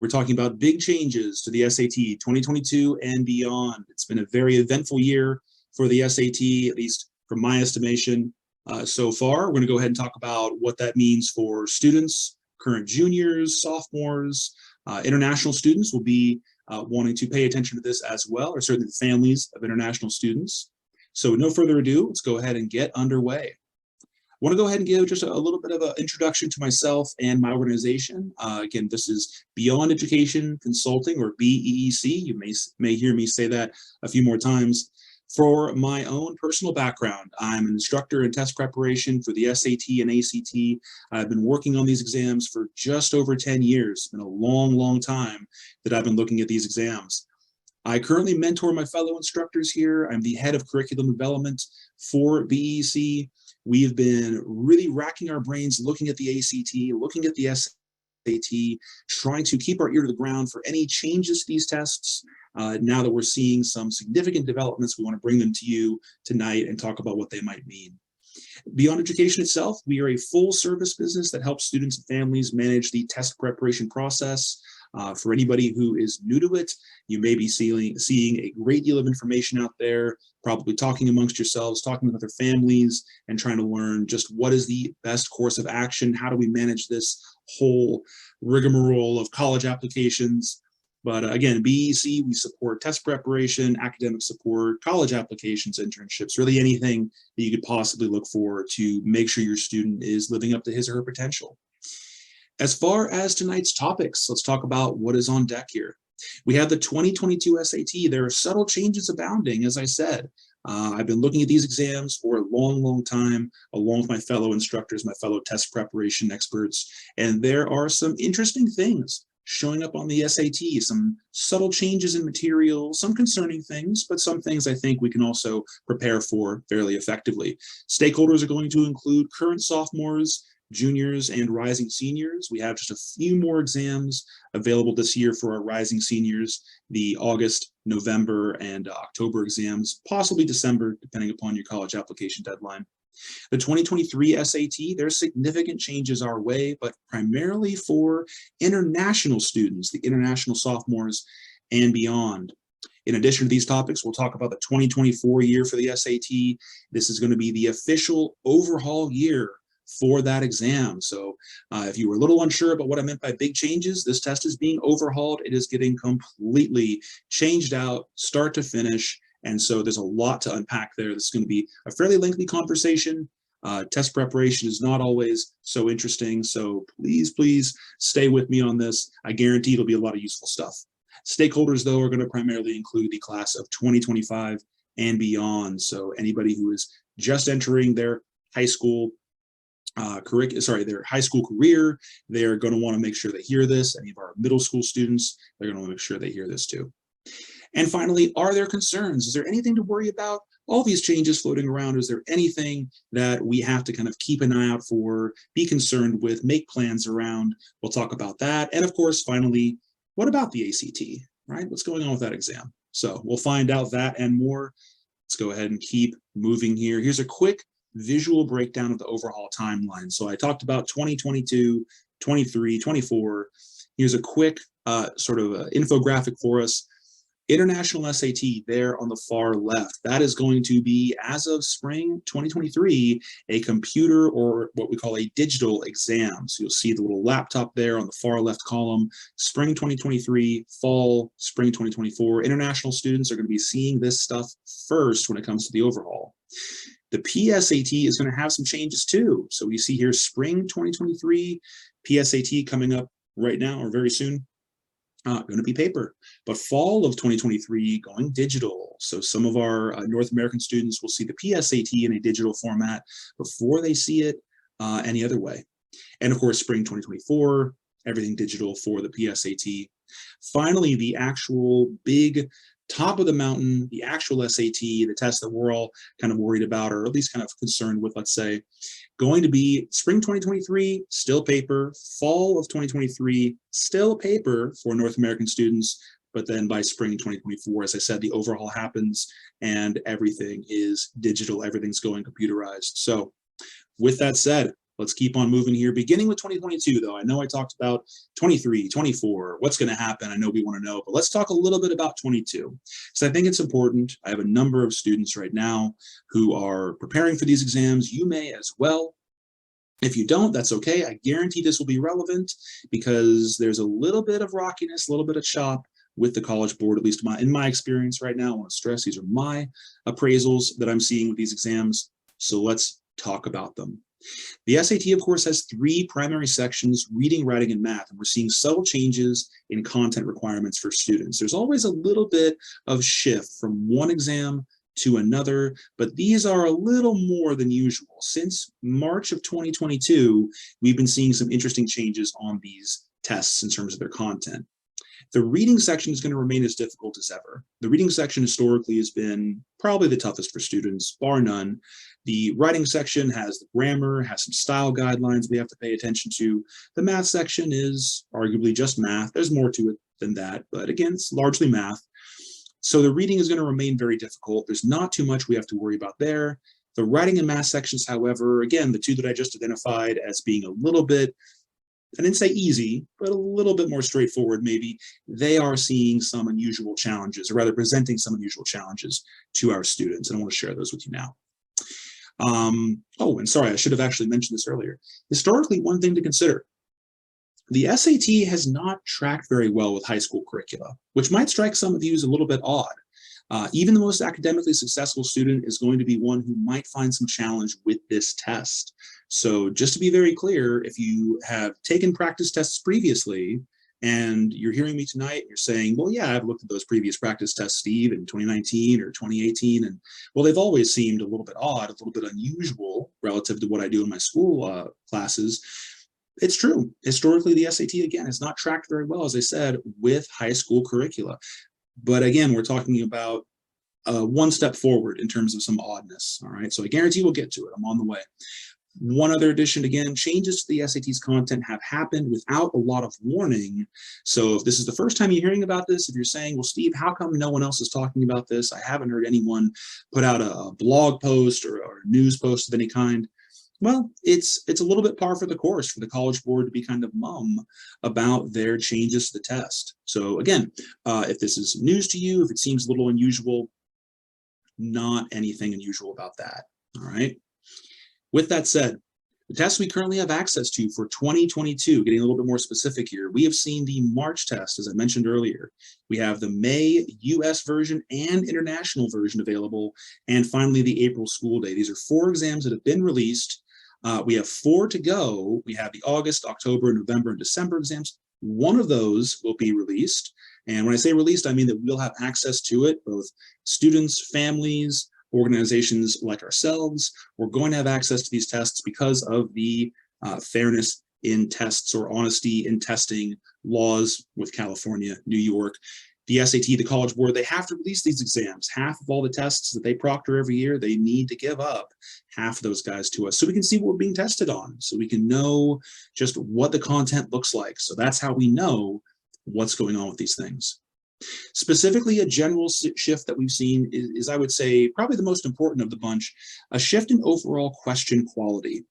We're talking about big changes to the SAT 2022 and beyond. It's been a very eventful year for the SAT, at least from my estimation so far. We're going to go ahead and talk about what that means for students, current juniors, sophomores. International students will be wanting to pay attention to this as well, or certainly the families of international students. So with no further ado, let's go ahead and get underway. I want to go ahead and give just a little bit of an introduction to myself and my organization. Again, this is Beyond Education Consulting, or BEEC. You may hear me say that a few more times. For my own personal background, I'm an instructor in test preparation for the SAT and ACT. I've been working on these exams for just over 10 years. It's been a long, long time that I've been looking at these exams. I currently mentor my fellow instructors here. I'm the head of curriculum development for BEEC. We've been really racking our brains looking at the ACT, looking at the SAT, trying to keep our ear to the ground for any changes to these tests. Now that we're seeing some significant developments, we want to bring them to you tonight and talk about what they might mean. Beyond Education itself, we are a full service business that helps students and families manage the test preparation process. For anybody who is new to it, you may be seeing a great deal of information out there, probably talking amongst yourselves, talking with other families, and trying to learn just what is the best course of action. How do we manage this whole rigmarole of college applications? But again, BEC, we support test preparation, academic support, college applications, internships, really anything that you could possibly look for to make sure your student is living up to his or her potential. As far as tonight's topics, let's talk about what is on deck here. We have the 2022 SAT. There are subtle changes abounding, as I said. I've been looking at these exams for a long, long time, along with my fellow instructors, my fellow test preparation experts, and there are some interesting things showing up on the SAT, some subtle changes in material, some concerning things, but some things I think we can also prepare for fairly effectively. Stakeholders are going to include current sophomores, juniors, and rising seniors. We have just a few more exams available this year for our rising seniors, the August, November, and October exams, possibly December, depending upon your college application deadline. The 2023 SAT, there's significant changes our way, but primarily for international students, the international sophomores and beyond. In addition to these topics, we'll talk about the 2024 year for the SAT. This is going to be the official overhaul year for that exam. So if you were a little unsure about what I meant by big changes, this test is being overhauled. It is getting completely changed out, start to finish. And so there's a lot to unpack there. This is going to be a fairly lengthy conversation. Test preparation is not always so interesting. So please stay with me on this. I guarantee it'll be a lot of useful stuff. Stakeholders, though, are going to primarily include the class of 2025 and beyond. So anybody who is just entering their high school their high school career, they're going to want to make sure they hear this. Any of our middle school students, they're going to want to make sure they hear this too. And finally, are there concerns? Is there anything to worry about? All these changes floating around, is there anything that we have to kind of keep an eye out for, be concerned with, make plans around? We'll talk about that. And of course, finally, what about the ACT, right? What's going on with that exam? So we'll find out that and more. Let's go ahead and keep moving here. Here's a quick visual breakdown of the overhaul timeline. So I talked about 2022, 23, 24. Here's a quick sort of infographic for us. International SAT there on the far left. That is going to be, as of spring 2023, a computer or what we call a digital exam. So you'll see the little laptop there on the far left column. Spring 2023, fall, spring 2024. International students are going to be seeing this stuff first when it comes to the overhaul. The PSAT is going to have some changes too. So we see here spring 2023, PSAT coming up right now or very soon. Going to be paper, but fall of 2023 going digital. So some of our North American students will see the PSAT in a digital format before they see it any other way. And of course, spring 2024, everything digital for the PSAT. Finally, the actual big top of the mountain, the actual SAT, the test that we're all kind of worried about, or at least kind of concerned with, let's say, going to be spring 2023, still paper, fall of 2023, still paper for North American students, but then by spring 2024, as I said, the overhaul happens and everything is digital, everything's going computerized. So with that said, Let's keep on moving here, beginning with 2022, though. I know I talked about 23, 24, what's going to happen. I know we want to know, but let's talk a little bit about 22. So I think it's important. I have a number of students right now who are preparing for these exams. You may as well. If you don't, that's okay. I guarantee this will be relevant because there's a little bit of rockiness, a little bit of chop with the College Board, at least in my experience right now. I want to stress these are my appraisals that I'm seeing with these exams. So let's talk about them. The SAT, of course, has 3 primary sections, reading, writing, and math, and we're seeing subtle changes in content requirements for students. There's always a little bit of shift from one exam to another, but these are a little more than usual. Since March of 2022, we've been seeing some interesting changes on these tests in terms of their content. The reading section is going to remain as difficult as ever. The reading section historically has been probably the toughest for students, bar none. The writing section has the grammar, has some style guidelines we have to pay attention to. The math section is arguably just math. There's more to it than that, but again, it's largely math. So the reading is going to remain very difficult. There's not too much we have to worry about there. The writing and math sections, however, again, the 2 that I just identified as being a little bit, I didn't say easy, but a little bit more straightforward maybe, they are seeing some unusual challenges, or rather presenting some unusual challenges to our students, and I want to share those with you now. Oh, and sorry, I should have actually mentioned this earlier. Historically, one thing to consider, the SAT has not tracked very well with high school curricula, which might strike some of you as a little bit odd. Even the most academically successful student is going to be one who might find some challenge with this test. So just to be very clear, if you have taken practice tests previously and you're hearing me tonight, you're saying, well, yeah, I've looked at those previous practice tests, Steve, in 2019 or 2018, and well, they've always seemed a little bit odd, a little bit unusual relative to what I do in my school classes. It's true. Historically, the SAT, again, has not tracked very well, as I said, with high school curricula. But again, we're talking about one step forward in terms of some oddness, all right? So I guarantee we'll get to it. I'm on the way. One other addition, again, changes to the SAT's content have happened without a lot of warning. So if this is the first time you're hearing about this, if you're saying, well, Steve, how come no one else is talking about this? I haven't heard anyone put out a blog post or a news post of any kind. Well, it's a little bit par for the course for the College Board to be kind of mum about their changes to the test. So again, if this is news to you, if it seems a little unusual, not anything unusual about that, all right? With that said, the tests we currently have access to for 2022, getting a little bit more specific here, we have seen the March test, as I mentioned earlier. We have the May US version and international version available, and finally the April school day. These are 4 exams that have been released. We have 4 to go. We have the August, October, November, and December exams. One of those will be released. And when I say released, I mean that we'll have access to it, both students, families, organizations like ourselves. We're going to have access to these tests because of the fairness in tests or honesty in testing laws with California, New York. The SAT, the College Board, they have to release these exams. Half of all the tests that they proctor every year, they need to give up half of those guys to us so we can see what we're being tested on, so we can know just what the content looks like. So that's how we know what's going on with these things. Specifically, a general shift that we've seen is, I would say, probably the most important of the bunch, a shift in overall question quality.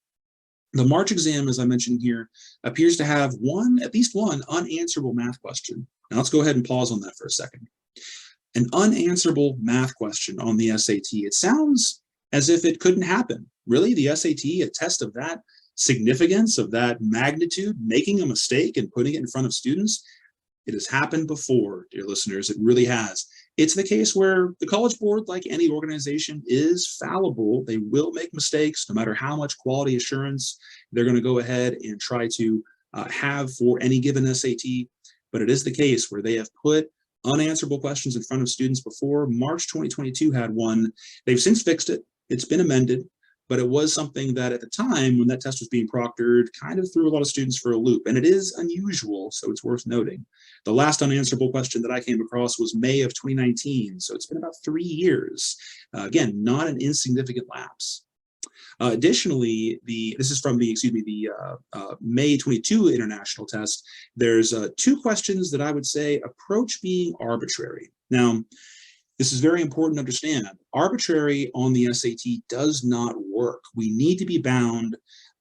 The March exam, as I mentioned here, appears to have at least one unanswerable math question. Now let's go ahead and pause on that for a second. An unanswerable math question on the SAT. It sounds as if it couldn't happen. Really, the SAT, a test of that significance, of that magnitude, making a mistake and putting it in front of students, it has happened before, dear listeners. It really has. It's the case where the College Board, like any organization, is fallible. They will make mistakes, no matter how much quality assurance they're going to go ahead and try to have for any given SAT. But it is the case where they have put unanswerable questions in front of students before. March 2022 had one. They've since fixed it. It's been amended. But it was something that at the time when that test was being proctored kind of threw a lot of students for a loop. And it is unusual, so it's worth noting. The last unanswerable question that I came across was May of 2019. So it's been about 3 years. Again, not an insignificant lapse. Additionally, this is from the May 22 international test. There's 2 questions that I would say approach being arbitrary. Now, this is very important to understand. Arbitrary on the SAT does not work. We need to be bound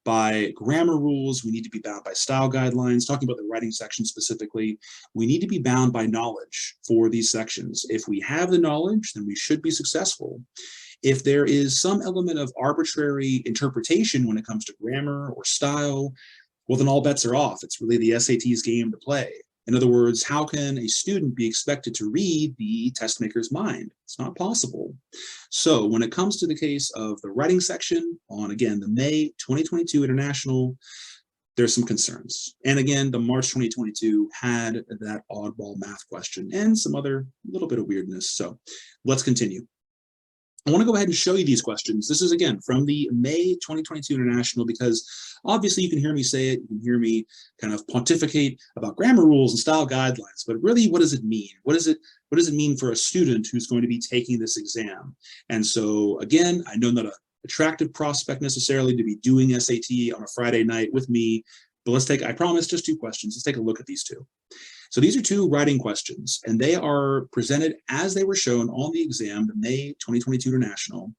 by grammar rules. We need to be bound by style guidelines. Talking about the writing section specifically, we need to be bound by knowledge for these sections. If we have the knowledge, then we should be successful. If there is some element of arbitrary interpretation when it comes to grammar or style, well, then all bets are off. It's really the SAT's game to play. In other words, how can a student be expected to read the test maker's mind? It's not possible. So when it comes to the case of the writing section on, again, the May 2022 International, there's some concerns. And again, the March 2022 had that oddball math question and some other little bit of weirdness. So let's continue. I want to go ahead and show you these questions. This is, again, from the May 2022 International, because obviously you can hear me say it, you can hear me kind of pontificate about grammar rules and style guidelines, but really, what does it mean? What does it mean for a student who's going to be taking this exam? And so, again, I know not an attractive prospect necessarily to be doing SAT on a Friday night with me, but let's take, I promise, just 2 questions. Let's take a look at these 2. So these are 2 writing questions, and they are presented as they were shown on the exam, the May 2022 International.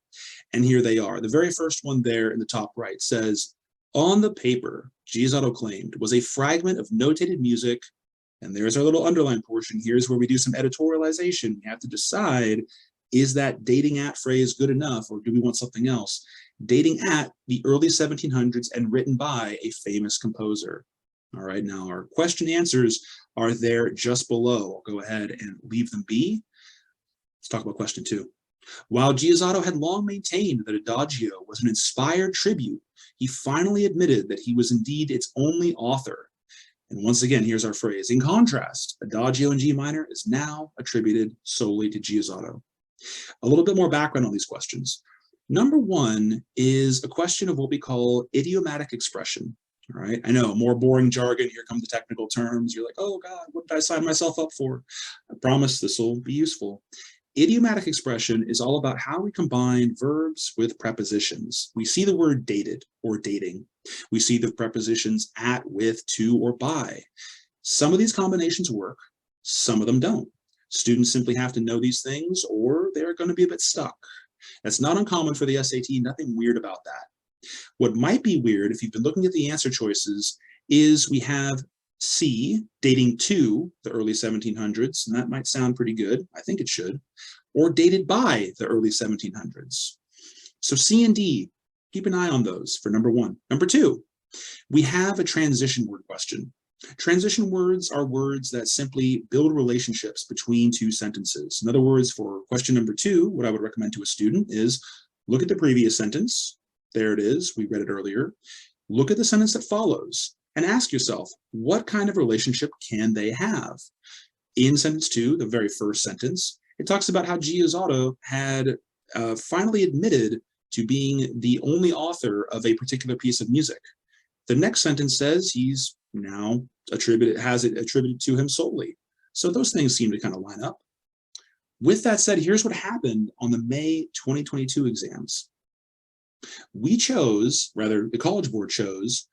And here they are. The very first one there in the top right says, on the paper, Giussotto claimed, was a fragment of notated music. And there's our little underline portion. Here's where we do some editorialization. We have to decide, is that dating at phrase good enough, or do we want something else? Dating at the early 1700s and written by a famous composer. All right, now our question answers are there just below. I'll go ahead and leave them be. Let's talk about question 2. While Giussotto had long maintained that Adagio was an inspired tribute, he finally admitted that he was indeed its only author. And once again, here's our phrase. In contrast, Adagio in G minor is now attributed solely to Giussotto. A little bit more background on these questions. Number 1 is a question of what we call idiomatic expression. All right, I know, more boring jargon. Here come the technical terms. You're like, oh God, what did I sign myself up for? I promise this will be useful. Idiomatic expression is all about how we combine verbs with prepositions. We see the word dated or dating. We see the prepositions at, with, to, or by. Some of these combinations work, some of them don't. Students simply have to know these things or they're going to be a bit stuck. That's not uncommon for the SAT, nothing weird about that. What might be weird, if you've been looking at the answer choices, is we have C dating to the early 1700s, and that might sound pretty good. I think it should. Or dated by the early 1700s. So C and D, keep an eye on those for number 1. Number 2, we have a transition word question. Transition words are words that simply build relationships between 2 sentences. In other words, for question number 2, what I would recommend to a student is look at the previous sentence. There it is, we read it earlier. Look at the sentence that follows and ask yourself, what kind of relationship can they have? In sentence 2, the very first sentence, it talks about how Giussotto had finally admitted to being the only author of a particular piece of music. The next sentence says he's now has it attributed to him solely. So those things seem to kind of line up. With that said, here's what happened on the May 2022 exams. We chose, rather the College Board chose,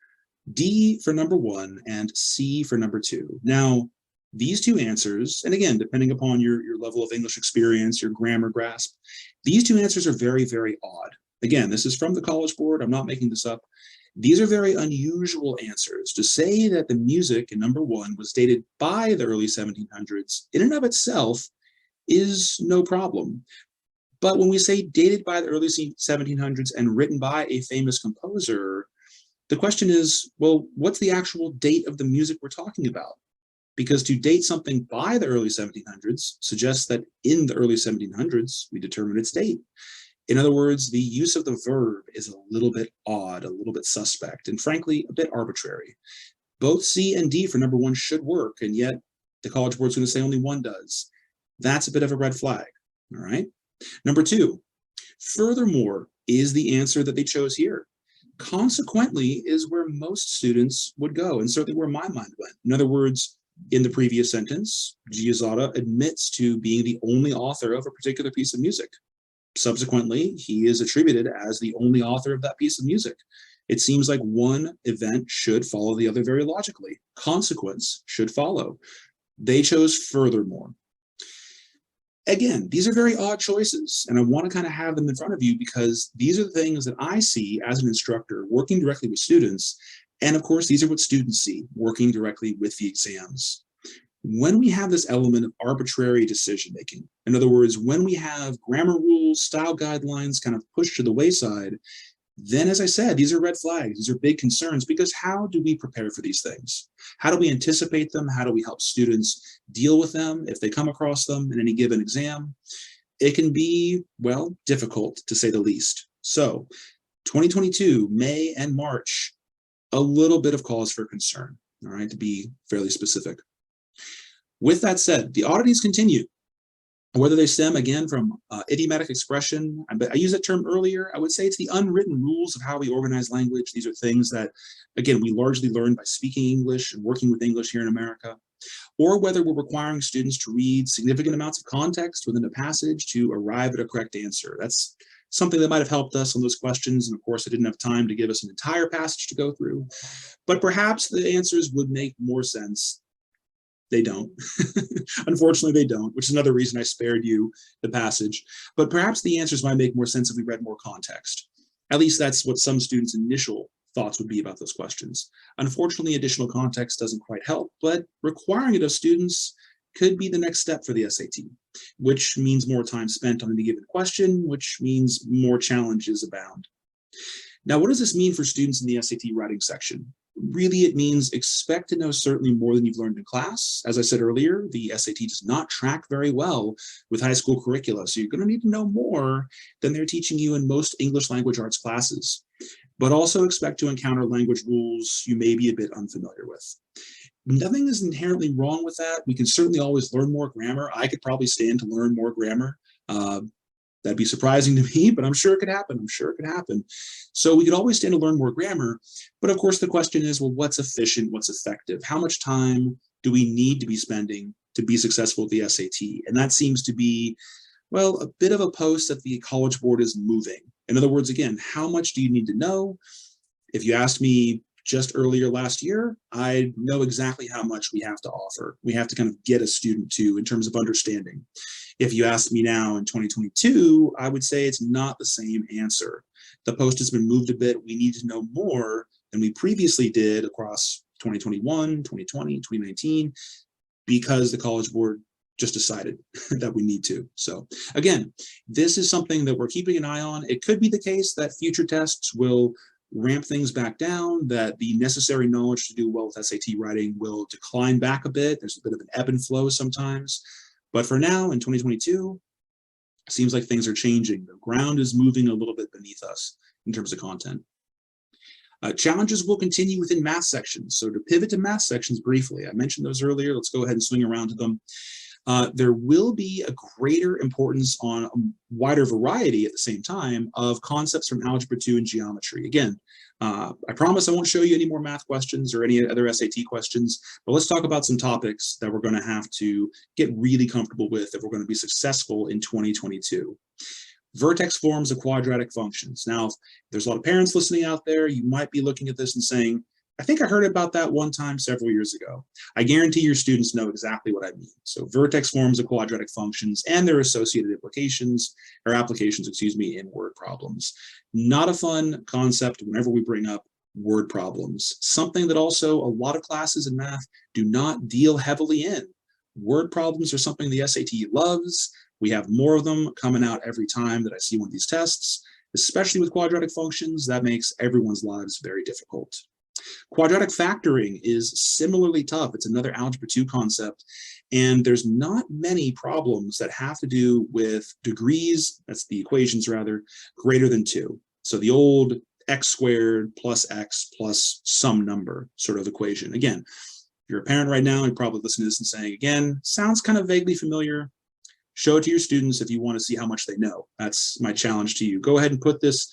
D for number 1 and C for number 2. Now, these 2 answers, and again, depending upon your level of English experience, your grammar grasp, these 2 answers are very, very odd. Again, this is from the College Board. I'm not making this up. These are very unusual answers. To say that the music in number 1 was dated by the early 1700s, in and of itself, is no problem. But when we say dated by the early 1700s and written by a famous composer, the question is, well, what's the actual date of the music we're talking about? Because to date something by the early 1700s suggests that in the early 1700s, we determine its date. In other words, the use of the verb is a little bit odd, a little bit suspect, and frankly, a bit arbitrary. Both C and D for number 1 should work, and yet the College Board's going to say only one does. That's a bit of a red flag, all right? Number 2, furthermore is the answer that they chose here. Consequently is where most students would go, and certainly where my mind went. In other words, in the previous sentence, Giussotto admits to being the only author of a particular piece of music. Subsequently, he is attributed as the only author of that piece of music. It seems like one event should follow the other very logically. Consequence should follow. They chose furthermore. Again, these are very odd choices, and I want to kind of have them in front of you because these are the things that I see as an instructor working directly with students. And of course, these are what students see working directly with the exams. When we have this element of arbitrary decision making, in other words, when we have grammar rules, style guidelines kind of pushed to the wayside, then, as I said, these are red flags. These are big concerns because how do we prepare for these things? How do we anticipate them? How do we help students deal with them if they come across them in any given exam? It can be, well, difficult to say the least. So 2022, May and March, a little bit of cause for concern, all right, to be fairly specific. With that said, the oddities continue. Whether they stem, again, from idiomatic expression, I used that term earlier, I would say it's the unwritten rules of how we organize language. These are things that, again, we largely learn by speaking English and working with English here in America. Or whether we're requiring students to read significant amounts of context within a passage to arrive at a correct answer. That's something that might have helped us on those questions. And of course, I didn't have time to give us an entire passage to go through. But perhaps the answers would make more sense. They don't. Unfortunately, they don't, which is another reason I spared you the passage. But perhaps the answers might make more sense if we read more context. At least that's what some students' initial thoughts would be about those questions. Unfortunately, additional context doesn't quite help, but requiring it of students could be the next step for the SAT, which means more time spent on any given question, which means more challenges abound. Now, what does this mean for students in the SAT writing section? Really, it means expect to know certainly more than you've learned in class. As I said earlier, the SAT does not track very well with high school curricula, so you're going to need to know more than they're teaching you in most English language arts classes. But also expect to encounter language rules you may be a bit unfamiliar with. Nothing is inherently wrong with that. We can certainly always learn more grammar. I could probably stand to learn more grammar. That'd be surprising to me, but I'm sure it could happen. I'm sure it could happen. So we could always stand to learn more grammar. But of course, the question is, well, what's efficient? What's effective? How much time do we need to be spending to be successful at the SAT? And that seems to be, well, a bit of a post that the College Board is moving. In other words, again, how much do you need to know? If you asked me just earlier last year, I know exactly how much we have to offer. We have to kind of get a student to in terms of understanding. If you ask me now in 2022, I would say it's not the same answer. The post has been moved a bit. We need to know more than we previously did across 2021, 2020, 2019, because the College Board just decided that we need to. So again, this is something that we're keeping an eye on. It could be the case that future tests will ramp things back down, that the necessary knowledge to do well with SAT writing will decline back a bit. There's a bit of an ebb and flow sometimes. But for now, in 2022, it seems like things are changing. The ground is moving a little bit beneath us in terms of content. Challenges will continue within math sections. So to pivot to math sections briefly, I mentioned those earlier. Let's go ahead and swing around to them. There will be a greater importance on a wider variety at the same time of concepts from Algebra 2 and geometry. Again, I promise I won't show you any more math questions or any other SAT questions, but let's talk about some topics that we're going to have to get really comfortable with if we're going to be successful in 2022. Vertex forms of quadratic functions. Now, if there's a lot of parents listening out there, you might be looking at this and saying, I think I heard about that one time several years ago. I guarantee your students know exactly what I mean. So vertex forms of quadratic functions and their associated applications in word problems. Not a fun concept whenever we bring up word problems. Something that also a lot of classes in math do not deal heavily in. Word problems are something the SAT loves. We have more of them coming out every time that I see one of these tests, especially with quadratic functions. That makes everyone's lives very difficult. Quadratic factoring is similarly tough. It's another Algebra 2 concept, and there's not many problems that have to do with degrees, that's the equations rather, greater than 2. So the old x squared plus x plus some number sort of equation. Again, if you're a parent right now, you're probably listening to this and saying, again, sounds kind of vaguely familiar. Show it to your students if you want to see how much they know. That's my challenge to you. Go ahead and put this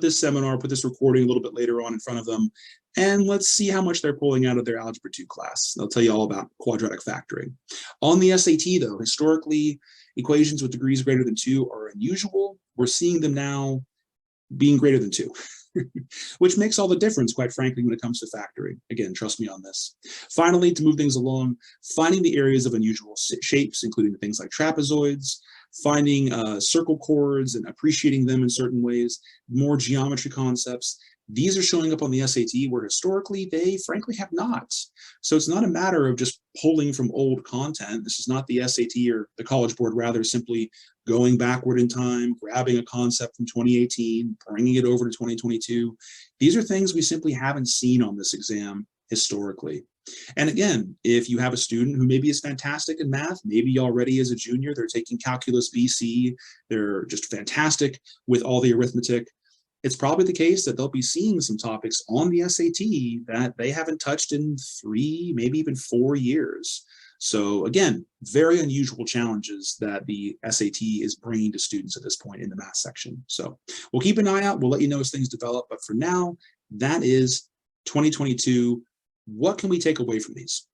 seminar, put this recording a little bit later on in front of them, and let's see how much they're pulling out of their Algebra 2 class. They'll tell you all about quadratic factoring. On the SAT, though, historically, equations with degrees greater than 2 are unusual. We're seeing them now being greater than 2. which makes all the difference, quite frankly, when it comes to factoring. Again, trust me on this. Finally, to move things along, finding the areas of unusual shapes, including things like trapezoids, finding circle chords and appreciating them in certain ways, more geometry concepts. These are showing up on the SAT where historically they frankly have not. So it's not a matter of just pulling from old content. This is not the SAT or the College Board rather simply going backward in time, grabbing a concept from 2018, bringing it over to 2022. These are things we simply haven't seen on this exam historically. And again, if you have a student who maybe is fantastic in math, maybe already as a junior, they're taking calculus BC, they're just fantastic with all the arithmetic, it's probably the case that they'll be seeing some topics on the SAT that they haven't touched in 3, maybe even 4 years. So again, very unusual challenges that the SAT is bringing to students at this point in the math section. So we'll keep an eye out. We'll let you know as things develop. But for now, that is 2022. What can we take away from these?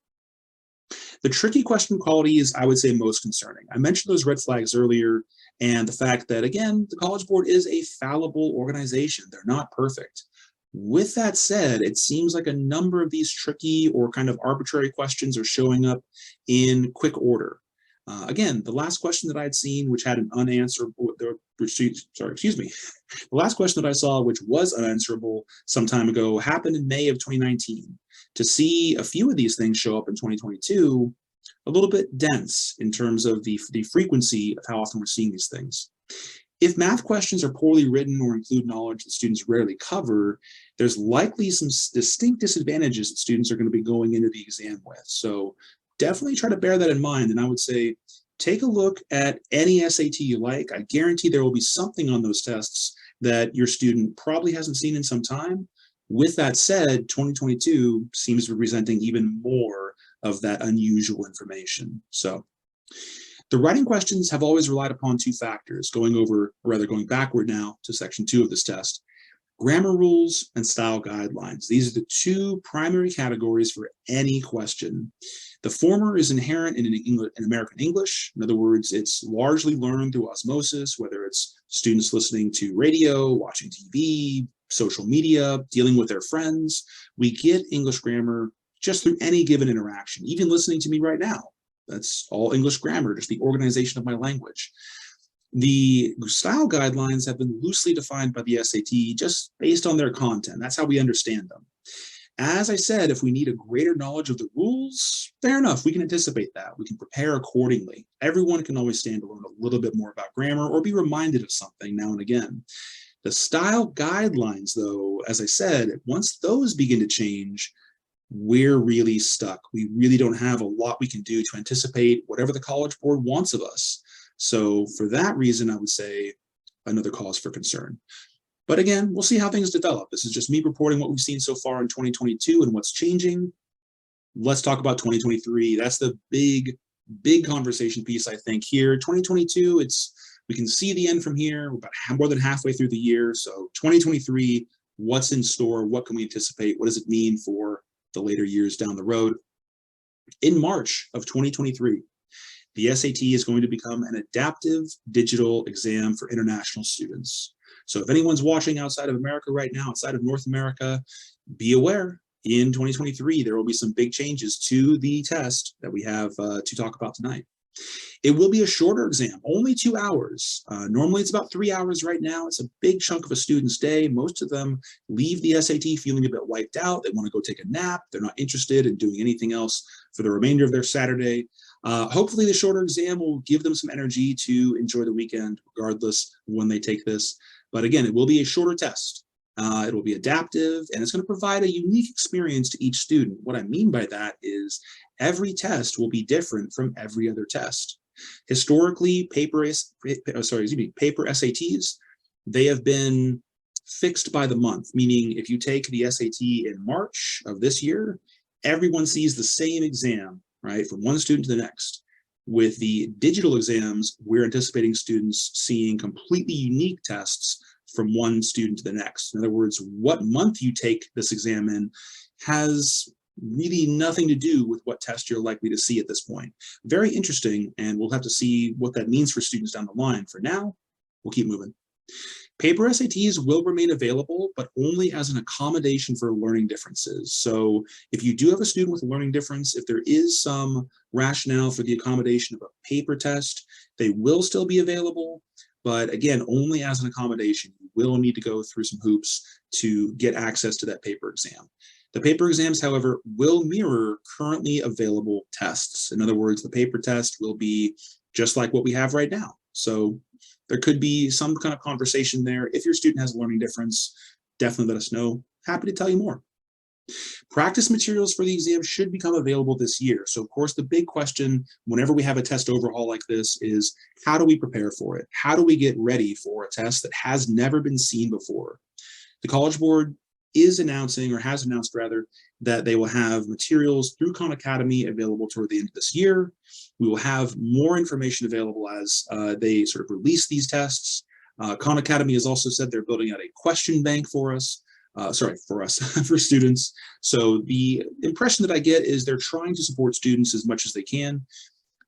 The tricky question quality is, I would say, most concerning. I mentioned those red flags earlier, and the fact that, again, the College Board is a fallible organization. They're not perfect. With that said, it seems like a number of these tricky or kind of arbitrary questions are showing up in quick order. Again, the last question that I had seen, which had an unanswerable, the last question that I saw, which was unanswerable some time ago, happened in May of 2019. To see a few of these things show up in 2022, a little bit dense in terms of the frequency of how often we're seeing these things. If math questions are poorly written or include knowledge that students rarely cover, there's likely some distinct disadvantages that students are going to be going into the exam with. So definitely try to bear that in mind. And I would say, take a look at any SAT you like. I guarantee there will be something on those tests that your student probably hasn't seen in some time. With that said, 2022 seems to be presenting even more of that unusual information. So the writing questions have always relied upon 2 factors, going backward now to section 2 of this test: grammar rules and style guidelines. These are the 2 primary categories for any question. The former is inherent in American English. In other words, it's largely learned through osmosis, whether it's students listening to radio, watching TV, social media, dealing with their friends. We get English grammar just through any given interaction, even listening to me right now. That's all English grammar, just the organization of my language. The style guidelines have been loosely defined by the SAT just based on their content. That's how we understand them. As I said, if we need a greater knowledge of the rules, fair enough, we can anticipate that. We can prepare accordingly. Everyone can always stand to learn a little bit more about grammar or be reminded of something now and again. The style guidelines, though, as I said, once those begin to change, we're really stuck. We really don't have a lot we can do to anticipate whatever the College Board wants of us. So for that reason, I would say another cause for concern. But again, we'll see how things develop. This is just me reporting what we've seen so far in 2022 and what's changing. Let's talk about 2023. That's the big conversation piece, I think, here. 2022, we can see the end from here. We're about more than halfway through the year. So 2023, what's in store? What can we anticipate? What does it mean for the later years down the road? In March of 2023, the SAT is going to become an adaptive digital exam for international students. So if anyone's watching outside of America right now, outside of North America, be aware, in 2023, there will be some big changes to the test that we have to talk about tonight. It will be a shorter exam, only 2 hours. Normally it's about 3 hours right now. It's a big chunk of a student's day. Most of them leave the SAT feeling a bit wiped out. They want to go take a nap. They're not interested in doing anything else for the remainder of their Saturday. Hopefully the shorter exam will give them some energy to enjoy the weekend, regardless of when they take this. But again, it will be a shorter test. It will be adaptive, and it's going to provide a unique experience to each student. What I mean by that is every test will be different from every other test. Historically, paper SATs, they have been fixed by the month, meaning if you take the SAT in March of this year, everyone sees the same exam, right, from one student to the next. With the digital exams, we're anticipating students seeing completely unique tests from one student to the next. In other words, what month you take this exam in has really nothing to do with what test you're likely to see at this point. Very interesting, and we'll have to see what that means for students down the line. For now, we'll keep moving. Paper SATs will remain available, but only as an accommodation for learning differences. So if you do have a student with a learning difference, if there is some rationale for the accommodation of a paper test, they will still be available, but again, only as an accommodation. You will need to go through some hoops to get access to that paper exam. The paper exams, however, will mirror currently available tests. In other words, the paper test will be just like what we have right now. So there could be some kind of conversation there. If your student has a learning difference, definitely let us know. Happy to tell you more. Practice materials for the exam should become available this year. So of course, the big question whenever we have a test overhaul like this is, how do we prepare for it? How do we get ready for a test that has never been seen before? The College Board is announcing, or has announced rather, that they will have materials through Khan Academy available toward the end of this year. We will have more information available as they sort of release these tests. Khan Academy has also said they're building out a question bank for us, for students. So the impression that I get is they're trying to support students as much as they can.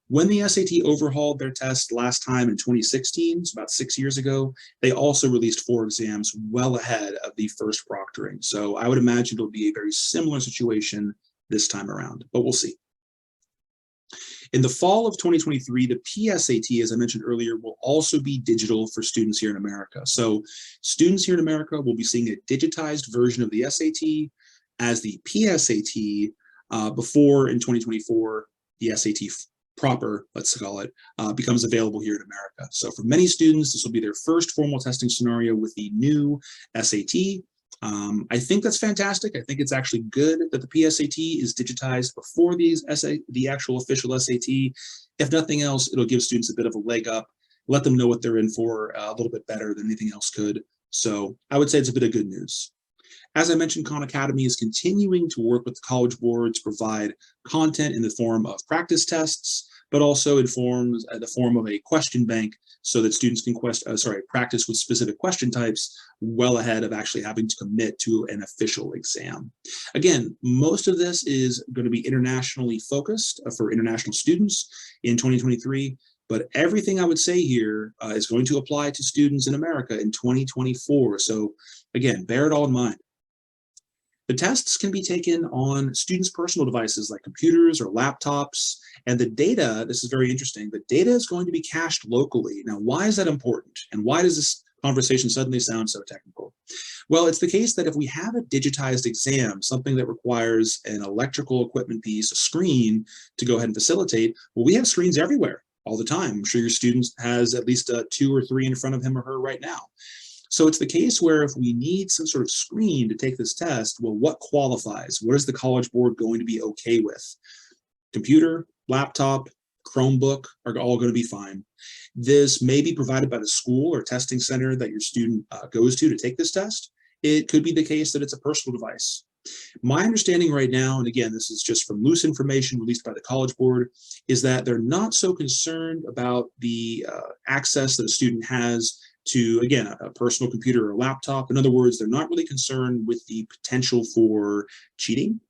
When the SAT overhauled their test last time in 2016, so about 6 years ago, they also released 4 exams well ahead of the first proctoring. So I would imagine it'll be a very similar situation this time around, but we'll see. In the fall of 2023, the PSAT, as I mentioned earlier, will also be digital for students here in America. So students here in America will be seeing a digitized version of the SAT as the PSAT before in 2024, the SAT proper, let's call it, becomes available here in America. So for many students, this will be their first formal testing scenario with the new SAT. I think that's fantastic. I think it's actually good that the PSAT is digitized before the actual official SAT. If nothing else, it'll give students a bit of a leg up, let them know what they're in for a little bit better than anything else could. So I would say it's a bit of good news. As I mentioned, Khan Academy is continuing to work with the College Board to provide content in the form of practice tests, but also in the form of a question bank so that students can practice with specific question types well ahead of actually having to commit to an official exam. Again, most of this is going to be internationally focused for international students in 2023, but everything I would say here is going to apply to students in America in 2024. So again, bear it all in mind. The tests can be taken on students' personal devices like computers or laptops, and the data, this is very interesting, the data is going to be cached locally. Now, why is that important? And why does this conversation suddenly sound so technical? Well, it's the case that if we have a digitized exam, something that requires an electrical equipment piece, a screen, to go ahead and facilitate, well, we have screens everywhere all the time. I'm sure your student has at least 2 or 3 in front of him or her right now. So it's the case where if we need some sort of screen to take this test, well, what qualifies? What is the College Board going to be okay with? Computer, laptop, Chromebook are all going to be fine. This may be provided by the school or testing center that your student goes to take this test. It could be the case that it's a personal device. My understanding right now, and again, this is just from loose information released by the College Board, is that they're not so concerned about the access that a student has to, again, a personal computer or laptop. In other words, they're not really concerned with the potential for cheating.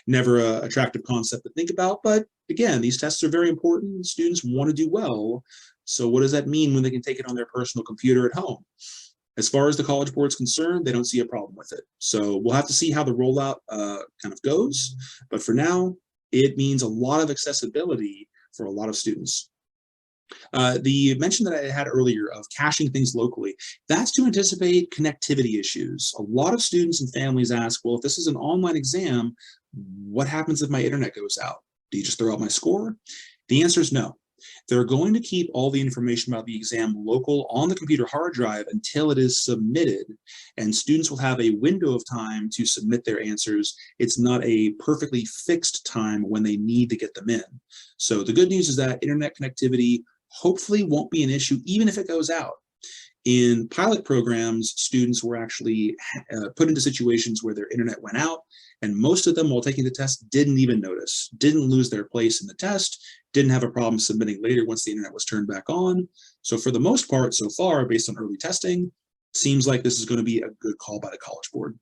Never an attractive concept to think about, but again, these tests are very important. Students want to do well. So what does that mean when they can take it on their personal computer at home? As far as the College Board's concerned, they don't see a problem with it. So we'll have to see how the rollout kind of goes. But for now, it means a lot of accessibility for a lot of students. The mention that I had earlier of caching things locally, that's to anticipate connectivity issues. A lot of students and families ask, well, if this is an online exam, what happens if my internet goes out? Do you just throw out my score? The answer is no. They're going to keep all the information about the exam local on the computer hard drive until it is submitted, and students will have a window of time to submit their answers. It's not a perfectly fixed time when they need to get them in. So the good news is that internet connectivity hopefully won't be an issue even if it goes out. In pilot programs, students were actually put into situations where their internet went out, and most of them, while taking the test, didn't even notice, didn't lose their place in the test, didn't have a problem submitting later once the internet was turned back on. So for the most part, so far, based on early testing, seems like this is going to be a good call by the College Board.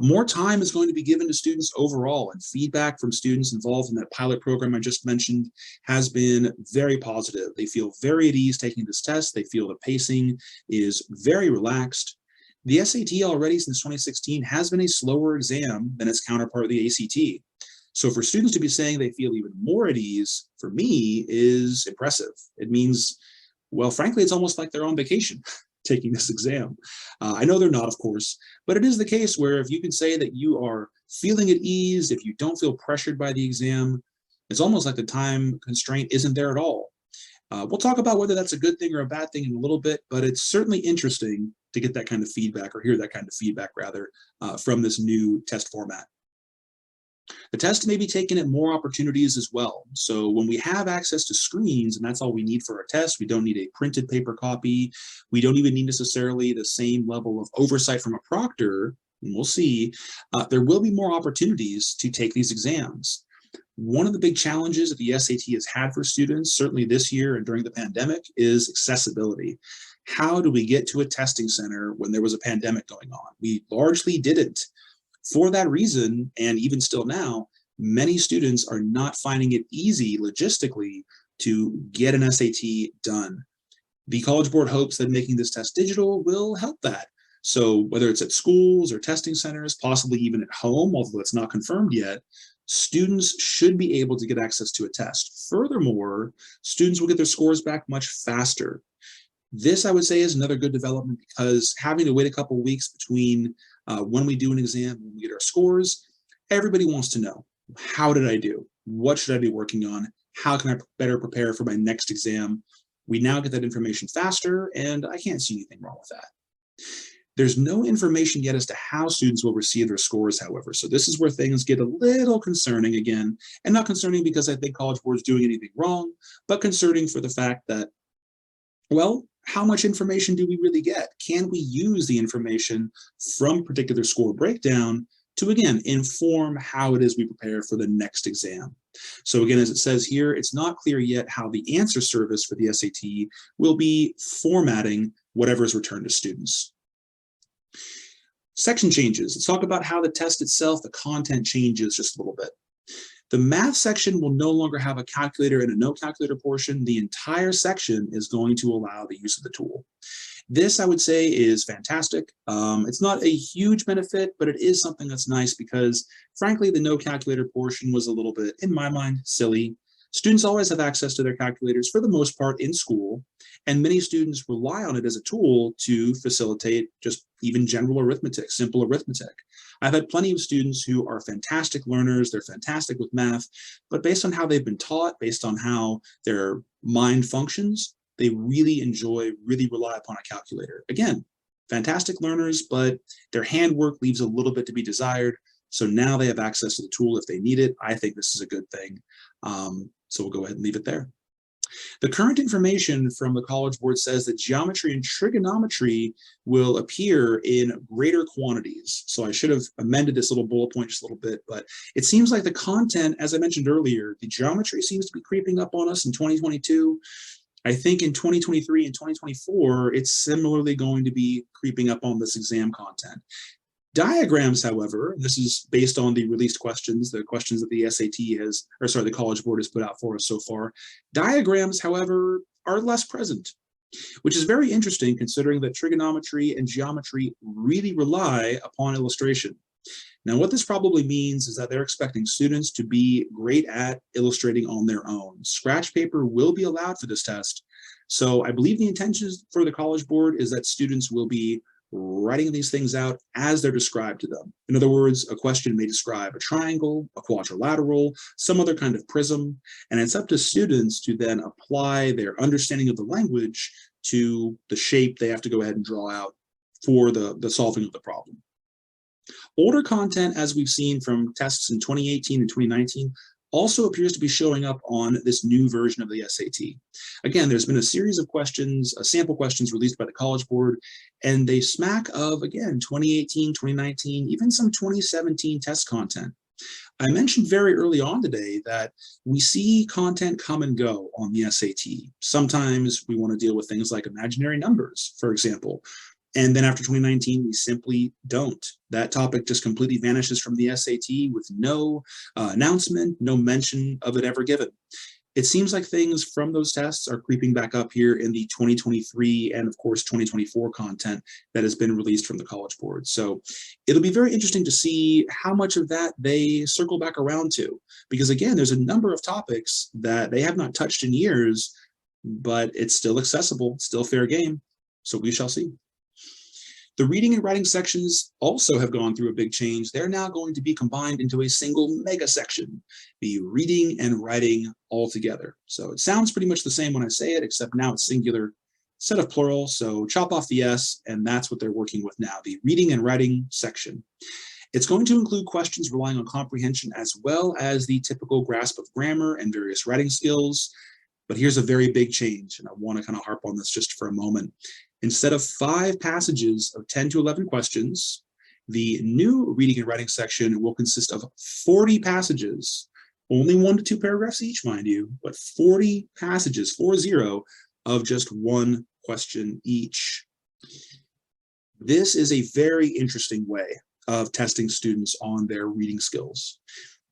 More time is going to be given to students overall, and feedback from students involved in that pilot program I just mentioned has been very positive. They feel very at ease taking this test. They feel the pacing is very relaxed. The SAT already since 2016 has been a slower exam than its counterpart, the ACT. So for students to be saying they feel even more at ease, for me, is impressive. It means, well, frankly, it's almost like they're on vacation taking this exam. I know they're not, of course, but it is the case where if you can say that you are feeling at ease, if you don't feel pressured by the exam, it's almost like the time constraint isn't there at all. We'll talk about whether that's a good thing or a bad thing in a little bit, but it's certainly interesting to get that kind of feedback, or hear that kind of feedback rather, from this new test format. The test may be taken at more opportunities as well. So when we have access to screens, and that's all we need for a test, we don't need a printed paper copy. We don't even need necessarily the same level of oversight from a proctor, and we'll see, there will be more opportunities to take these exams. One of the big challenges that the SAT has had for students, certainly this year and during the pandemic, is accessibility. How do we get to a testing center when there was a pandemic going on? We largely didn't. For that reason, and even still now, many students are not finding it easy logistically to get an SAT done. The College Board hopes that making this test digital will help that. So whether it's at schools or testing centers, possibly even at home, although it's not confirmed yet, students should be able to get access to a test. Furthermore, students will get their scores back much faster. This, I would say, is another good development, because having to wait a couple weeks between when we do an exam and when we get our scores, everybody wants to know, how did I do? What should I be working on? How can I better prepare for my next exam? We now get that information faster, and I can't see anything wrong with that. There's no information yet as to how students will receive their scores, however. So this is where things get a little concerning again, and not concerning because I think College Board's doing anything wrong, but concerning for the fact that, well, how much information do we really get? Can we use the information from a particular score breakdown to, again, inform how it is we prepare for the next exam? So again, as it says here, it's not clear yet how the answer service for the SAT will be formatting whatever is returned to students. Section changes. Let's talk about how the test itself, the content changes just a little bit. The math section will no longer have a calculator and a no calculator portion. The entire section is going to allow the use of the tool. This, I would say, is fantastic. It's not a huge benefit, but it is something that's nice because, frankly, the no calculator portion was a little bit, in my mind, silly. Students always have access to their calculators for the most part in school, and many students rely on it as a tool to facilitate just even general arithmetic, simple arithmetic. I've had plenty of students who are fantastic learners, they're fantastic with math, but based on how they've been taught, based on how their mind functions, they really rely upon a calculator. Again, fantastic learners, but their handwork leaves a little bit to be desired. So now they have access to the tool if they need it. I think this is a good thing. So we'll go ahead and leave it there. The current information from the College Board says that geometry and trigonometry will appear in greater quantities. So I should have amended this little bullet point just a little bit, but it seems like the content, as I mentioned earlier, the geometry seems to be creeping up on us in 2022. I think in 2023 and 2024, it's similarly going to be creeping up on this exam content. Diagrams, however, and this is based on the released questions, the questions that the SAT has, or sorry, the College Board has put out for us so far. Diagrams, however, are less present, which is very interesting considering that trigonometry and geometry really rely upon illustration. Now, what this probably means is that they're expecting students to be great at illustrating on their own. Scratch paper will be allowed for this test. So I believe the intentions for the College Board is that students will be writing these things out as they're described to them. In other words, a question may describe a triangle, a quadrilateral, some other kind of prism, and it's up to students to then apply their understanding of the language to the shape they have to go ahead and draw out for the solving of the problem. Older content, as we've seen from tests in 2018 and 2019, also appears to be showing up on this new version of the SAT. Again, there's been a series of questions, sample questions released by the College Board, and they smack of, again, 2018, 2019, even some 2017 test content. I mentioned very early on today that we see content come and go on the SAT. Sometimes we want to deal with things like imaginary numbers, for example. And then after 2019, we simply don't. That topic just completely vanishes from the SAT with no announcement, no mention of it ever given. It seems like things from those tests are creeping back up here in the 2023 and of course 2024 content that has been released from the College Board. So it'll be very interesting to see how much of that they circle back around to, because again, there's a number of topics that they have not touched in years, but it's still accessible, still fair game. So we shall see. The reading and writing sections also have gone through a big change. They're now going to be combined into a single mega section, the reading and writing all together. So it sounds pretty much the same when I say it, except now it's singular instead of plural. So chop off the S, and that's what they're working with now, the reading and writing section. It's going to include questions relying on comprehension as well as the typical grasp of grammar and various writing skills. But here's a very big change, and I want to kind of harp on this just for a moment. Instead of 5 passages of 10 to 11 questions, the new reading and writing section will consist of 40 passages, only 1 to 2 paragraphs each, mind you, but 40 passages, 40, of just 1 question each. This is a very interesting way of testing students on their reading skills.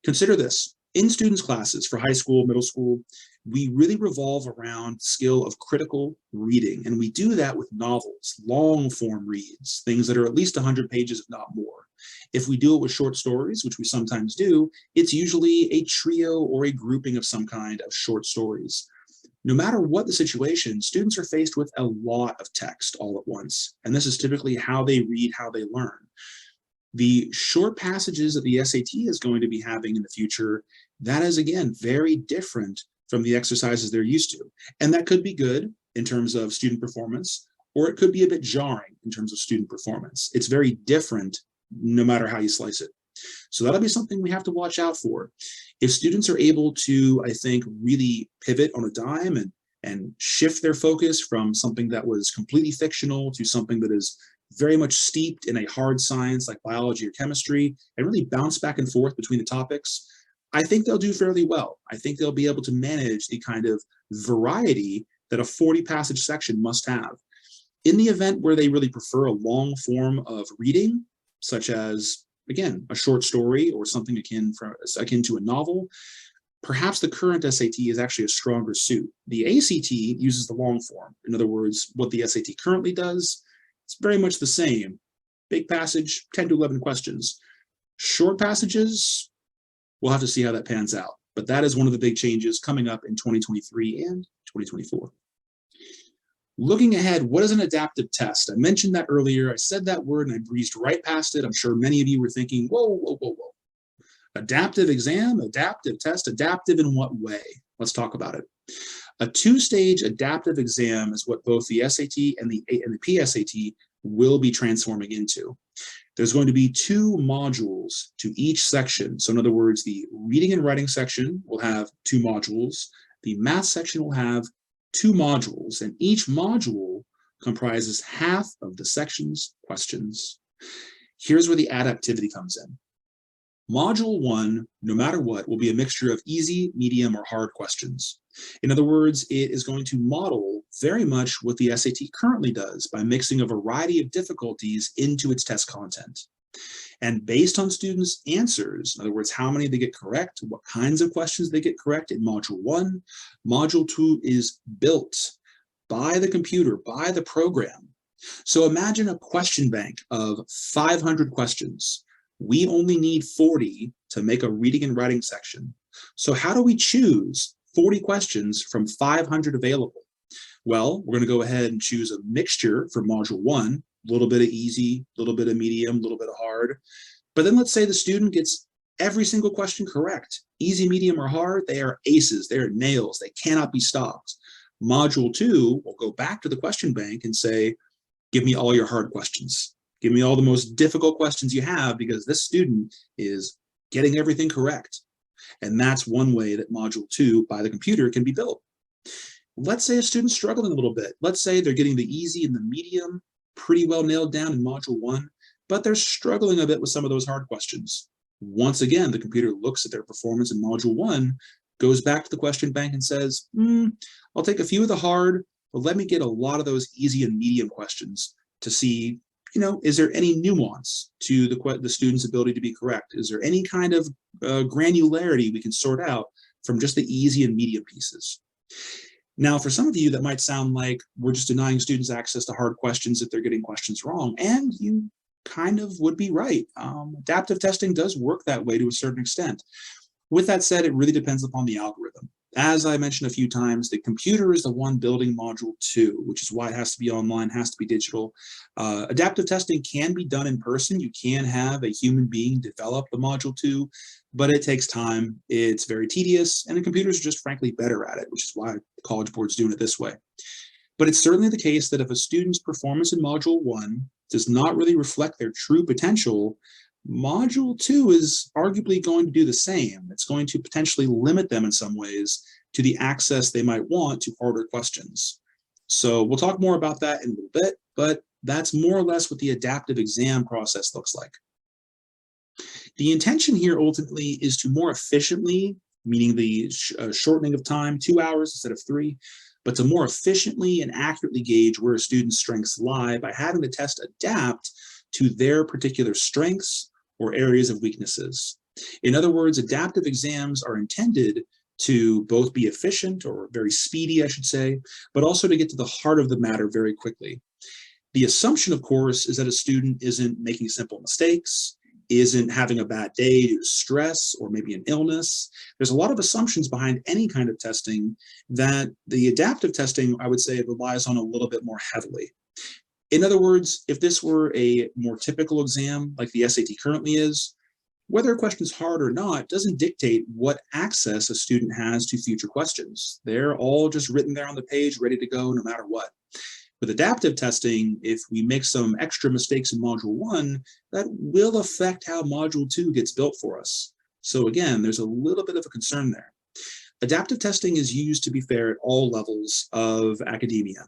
Consider this. In students' classes for high school, middle school, we really revolve around skill of critical reading, and we do that with novels, long form reads, things that are at least 100 pages, if not more. If we do it with short stories, which we sometimes do, it's usually a trio or a grouping of some kind of short stories. No matter what the situation, students are faced with a lot of text all at once, and this is typically how they read, how they learn. The short passages that the SAT is going to be having in the future, that is, again, very different from the exercises they're used to. And that could be good in terms of student performance, or it could be a bit jarring in terms of student performance. It's very different no matter how you slice it. So that'll be something we have to watch out for. If students are able to, I think, really pivot on a dime and shift their focus from something that was completely fictional to something that is very much steeped in a hard science like biology or chemistry, and really bounce back and forth between the topics, I think they'll do fairly well. I think they'll be able to manage the kind of variety that a 40 passage section must have. In the event where they really prefer a long form of reading, such as, again, a short story or something akin to a novel, perhaps the current SAT is actually a stronger suit. The ACT uses the long form. In other words, what the SAT currently does, it's very much the same. Big passage, 10 to 11 questions. Short passages, we'll have to see how that pans out. But that is one of the big changes coming up in 2023 and 2024. Looking ahead, what is an adaptive test? I mentioned that earlier. I said that word and I breezed right past it. I'm sure many of you were thinking, whoa, whoa, whoa, whoa. Adaptive exam, adaptive test, adaptive in what way? Let's talk about it. A 2-stage adaptive exam is what both the SAT and the PSAT will be transforming into. There's going to be 2 modules to each section. So in other words, the reading and writing section will have 2 modules. The math section will have 2 modules, and each module comprises half of the section's questions. Here's where the adaptivity comes in. Module 1, no matter what, will be a mixture of easy, medium, or hard questions. In other words, it is going to model very much what the SAT currently does by mixing a variety of difficulties into its test content. And based on students' answers, in other words, how many they get correct, what kinds of questions they get correct in Module 1, Module 2 is built by the computer, by the program. So imagine a question bank of 500 questions. We only need 40 to make a reading and writing section. So how do we choose 40 questions from 500 available? Well, we're going to go ahead and choose a mixture for Module 1, a little bit of easy, a little bit of medium, a little bit of hard. But then let's say the student gets every single question correct. Easy, medium, or hard, they are aces, they are nails, they cannot be stopped. Module 2 will go back to the question bank and say, give me all your hard questions. Give me all the most difficult questions you have, because this student is getting everything correct. And that's one way that Module 2 by the computer can be built. Let's say a student's struggling a little bit. Let's say they're getting the easy and the medium pretty well nailed down in Module 1, but they're struggling a bit with some of those hard questions. Once again, the computer looks at their performance in Module 1, goes back to the question bank and says, I'll take a few of the hard, but let me get a lot of those easy and medium questions to see, is there any nuance to the student's ability to be correct? Is there any kind of granularity we can sort out from just the easy and medium pieces? Now, for some of you, that might sound like we're just denying students access to hard questions if they're getting questions wrong, and you kind of would be right. Adaptive testing does work that way to a certain extent. With that said, it really depends upon the algorithm. As I mentioned a few times, the computer is the one building module 2, which is why it has to be online, has to be digital. Adaptive testing can be done in person. You can have a human being develop the module 2, but it takes time. It's very tedious, and the computers are just frankly better at it, which is why College Board's doing it this way. But it's certainly the case that if a student's performance in module 1 does not really reflect their true potential, module 2 is arguably going to do the same. It's going to potentially limit them in some ways to the access they might want to harder questions. So we'll talk more about that in a little bit, but that's more or less what the adaptive exam process looks like. The intention here ultimately is to more efficiently, meaning the shortening of time, 2 hours instead of 3, but to more efficiently and accurately gauge where a student's strengths lie by having the test adapt to their particular strengths or areas of weaknesses. In other words, adaptive exams are intended to both be efficient, or very speedy, I should say, but also to get to the heart of the matter very quickly. The assumption, of course, is that a student isn't making simple mistakes, isn't having a bad day due to stress or maybe an illness. There's a lot of assumptions behind any kind of testing that the adaptive testing, I would say, relies on a little bit more heavily. In other words, if this were a more typical exam like the SAT currently is, whether a question is hard or not doesn't dictate what access a student has to future questions. They're all just written there on the page, ready to go no matter what. With adaptive testing, if we make some extra mistakes in module 1, that will affect how module 2 gets built for us. So again, there's a little bit of a concern there. Adaptive testing is used, to be fair, at all levels of academia.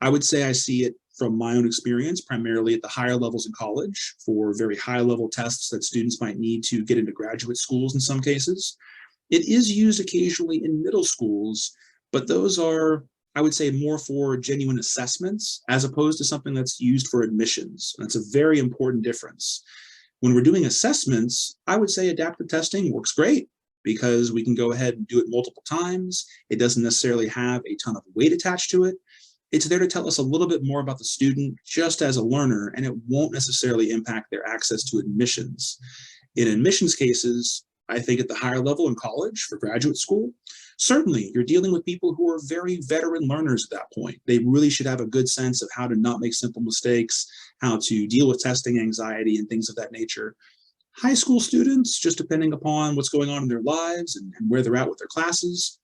I would say I see it from my own experience, primarily at the higher levels in college for very high level tests that students might need to get into graduate schools in some cases. It is used occasionally in middle schools, but those are, I would say, more for genuine assessments as opposed to something that's used for admissions. That's a very important difference. When we're doing assessments, I would say adaptive testing works great because we can go ahead and do it multiple times. It doesn't necessarily have a ton of weight attached to it. It's there to tell us a little bit more about the student just as a learner, and it won't necessarily impact their access to admissions. In admissions cases, I think at the higher level in college for graduate school, certainly you're dealing with people who are very veteran learners at that point. They really should have a good sense of how to not make simple mistakes, how to deal with testing anxiety and things of that nature. High school students, just depending upon what's going on in their lives and where they're at with their classes,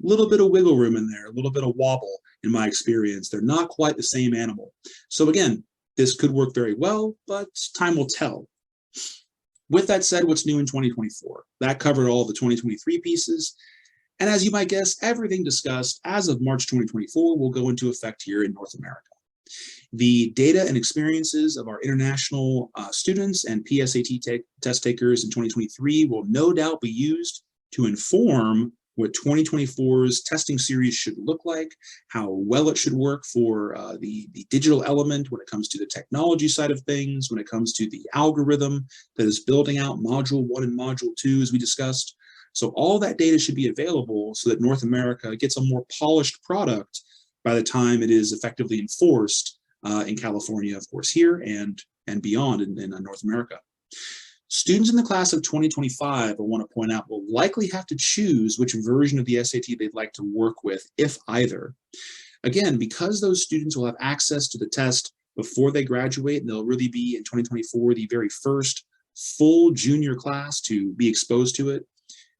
a little bit of wiggle room in there, a little bit of wobble in my experience. They're not quite the same animal. So again, this could work very well, but time will tell. With that said, what's new in 2024? That covered all the 2023 pieces. And as you might guess, everything discussed as of March 2024 will go into effect here in North America. The data and experiences of our international students and PSAT test takers in 2023 will no doubt be used to inform what 2024's testing series should look like, how well it should work for the digital element when it comes to the technology side of things, when it comes to the algorithm that is building out module 1 and module 2, as we discussed. So all that data should be available so that North America gets a more polished product by the time it is effectively enforced in California, of course, here and beyond in North America. Students in the class of 2025, I want to point out, will likely have to choose which version of the SAT they'd like to work with, if either. Again, because those students will have access to the test before they graduate, and they'll really be in 2024 the very first full junior class to be exposed to it,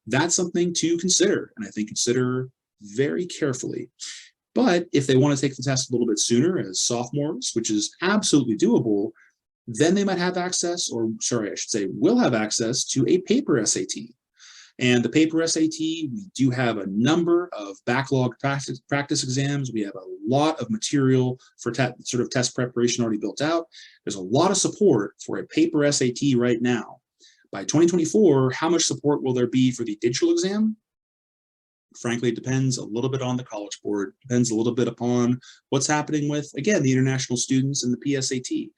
that's something to consider, and I think consider very carefully. But if they want to take the test a little bit sooner as sophomores, which is absolutely doable, then they might have access, or sorry, I should say, will have access to a paper SAT. And the paper SAT, we do have a number of backlog practice exams. We have a lot of material for sort of test preparation already built out. There's a lot of support for a paper SAT right now. By 2024, how much support will there be for the digital exam? Frankly, it depends a little bit on the College Board, depends a little bit upon what's happening with, again, the international students and the PSAT.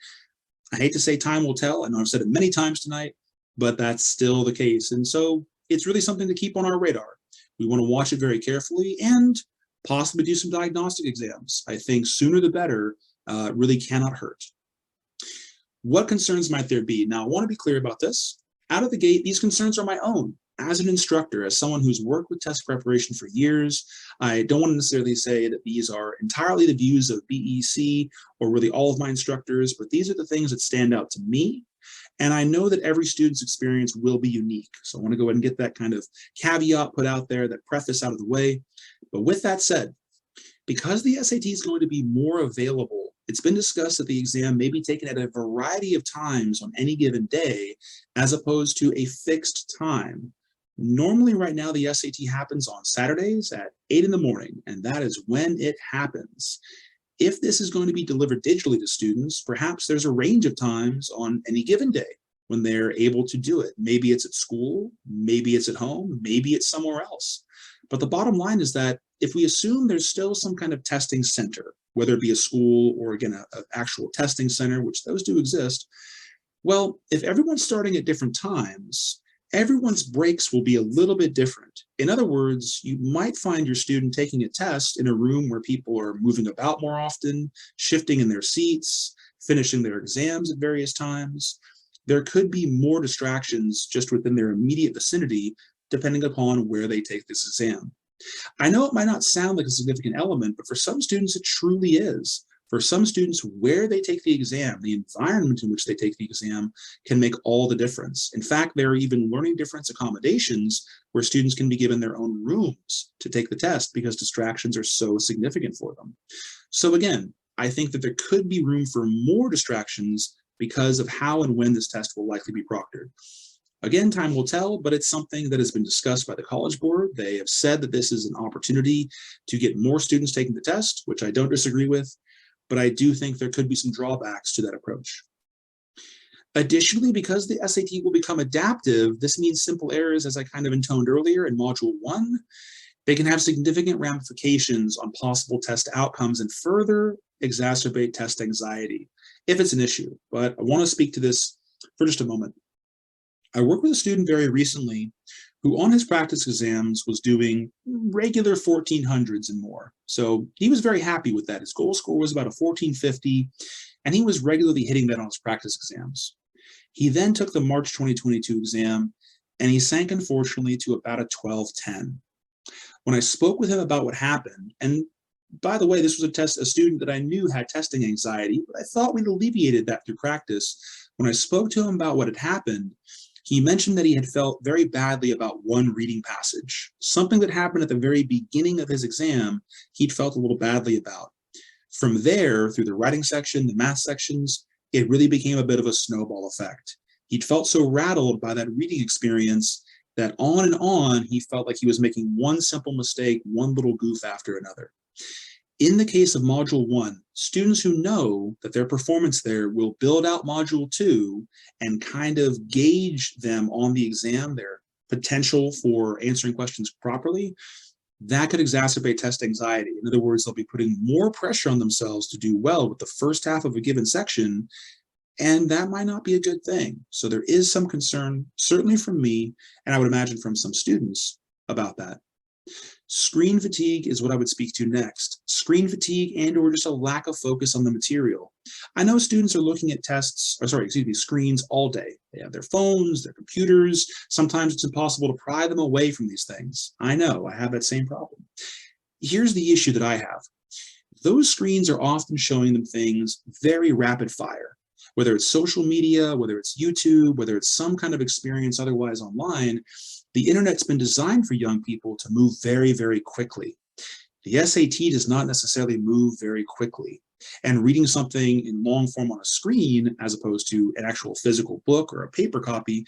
I hate to say time will tell. I know I've said it many times tonight, but that's still the case. And so it's really something to keep on our radar. We want to watch it very carefully and possibly do some diagnostic exams. I think sooner the better really cannot hurt. What concerns might there be? Now, I want to be clear about this. Out of the gate, these concerns are my own. As an instructor, as someone who's worked with test preparation for years, I don't want to necessarily say that these are entirely the views of BEC or really all of my instructors, but these are the things that stand out to me. And I know that every student's experience will be unique. So I want to go ahead and get that kind of caveat put out there, that preface out of the way. But with that said, because the SAT is going to be more available, it's been discussed that the exam may be taken at a variety of times on any given day, as opposed to a fixed time. Normally right now, the SAT happens on Saturdays at 8 in the morning, and that is when it happens. If this is going to be delivered digitally to students, perhaps there's a range of times on any given day when they're able to do it. Maybe it's at school, maybe it's at home, maybe it's somewhere else. But the bottom line is that if we assume there's still some kind of testing center, whether it be a school or again, an actual testing center, which those do exist, well, if everyone's starting at different times, everyone's breaks will be a little bit different. In other words, you might find your student taking a test in a room where people are moving about more often, shifting in their seats, finishing their exams at various times. There could be more distractions just within their immediate vicinity, depending upon where they take this exam. I know it might not sound like a significant element, but for some students, it truly is. For some students, where they take the exam, the environment in which they take the exam can make all the difference. In fact, there are even learning difference accommodations where students can be given their own rooms to take the test because distractions are so significant for them. So again, I think that there could be room for more distractions because of how and when this test will likely be proctored. Again, time will tell, but it's something that has been discussed by the College Board. They have said that this is an opportunity to get more students taking the test, which I don't disagree with. But I do think there could be some drawbacks to that approach. Additionally, because the SAT will become adaptive, this means simple errors, as I kind of intoned earlier in Module 1, they can have significant ramifications on possible test outcomes and further exacerbate test anxiety, if it's an issue. But I want to speak to this for just a moment. I worked with a student very recently who on his practice exams was doing regular 1400s and more. So he was very happy with that. His goal score was about a 1450, and he was regularly hitting that on his practice exams. He then took the March 2022 exam, and he sank, unfortunately, to about a 1210. When I spoke with him about what happened, and by the way, this was a student that I knew had testing anxiety, but I thought we'd alleviated that through practice. When I spoke to him about what had happened, he mentioned that he had felt very badly about one reading passage, something that happened at the very beginning of his exam he'd felt a little badly about. From there, through the writing section, the math sections, it really became a bit of a snowball effect. He'd felt so rattled by that reading experience that on and on, he felt like he was making one simple mistake, one little goof after another. In the case of Module 1, students who know that their performance there will build out Module 2 and kind of gauge them on the exam, their potential for answering questions properly, that could exacerbate test anxiety. In other words, they'll be putting more pressure on themselves to do well with the first half of a given section, and that might not be a good thing. So there is some concern, certainly from me, and I would imagine from some students, about that. Screen fatigue is what I would speak to next. Screen fatigue and or just a lack of focus on the material. I know students are looking at screens all day. They have their phones, their computers. Sometimes it's impossible to pry them away from these things. I know, I have that same problem. Here's the issue that I have. Those screens are often showing them things very rapid fire. Whether it's social media, whether it's YouTube, whether it's some kind of experience otherwise online, the internet's been designed for young people to move very, very quickly. The SAT does not necessarily move very quickly. And reading something in long form on a screen, as opposed to an actual physical book or a paper copy,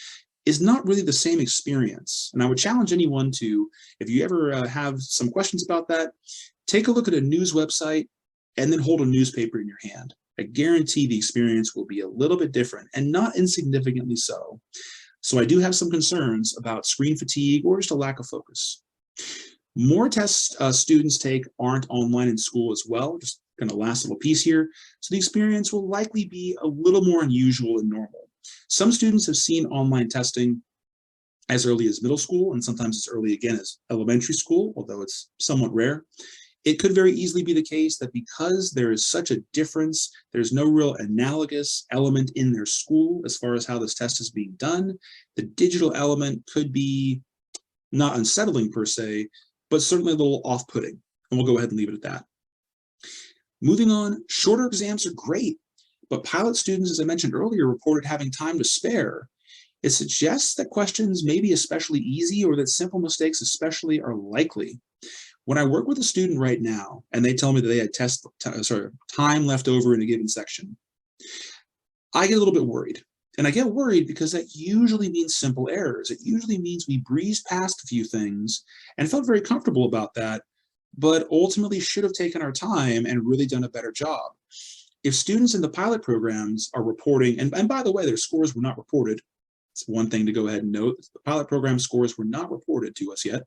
is not really the same experience. And I would challenge anyone to, if you ever have some questions about that, take a look at a news website and then hold a newspaper in your hand. I guarantee the experience will be a little bit different, and not insignificantly so. So I do have some concerns about screen fatigue or just a lack of focus. More tests students take aren't online in school as well, just kind of last little piece here. So the experience will likely be a little more unusual than normal. Some students have seen online testing as early as middle school and sometimes as early again as elementary school, although it's somewhat rare. It could very easily be the case that because there is such a difference, there's no real analogous element in their school as far as how this test is being done. The digital element could be not unsettling per se, but certainly a little off-putting. And we'll go ahead and leave it at that. Moving on, shorter exams are great, but pilot students, as I mentioned earlier, reported having time to spare. It suggests that questions may be especially easy or that simple mistakes especially are likely. When I work with a student right now and they tell me that they had time left over in a given section, I get a little bit worried. And I get worried because that usually means simple errors. It usually means we breezed past a few things and felt very comfortable about that, but ultimately should have taken our time and really done a better job. If students in the pilot programs are reporting, and by the way, their scores were not reported. It's one thing to go ahead and note. The pilot program scores were not reported to us yet.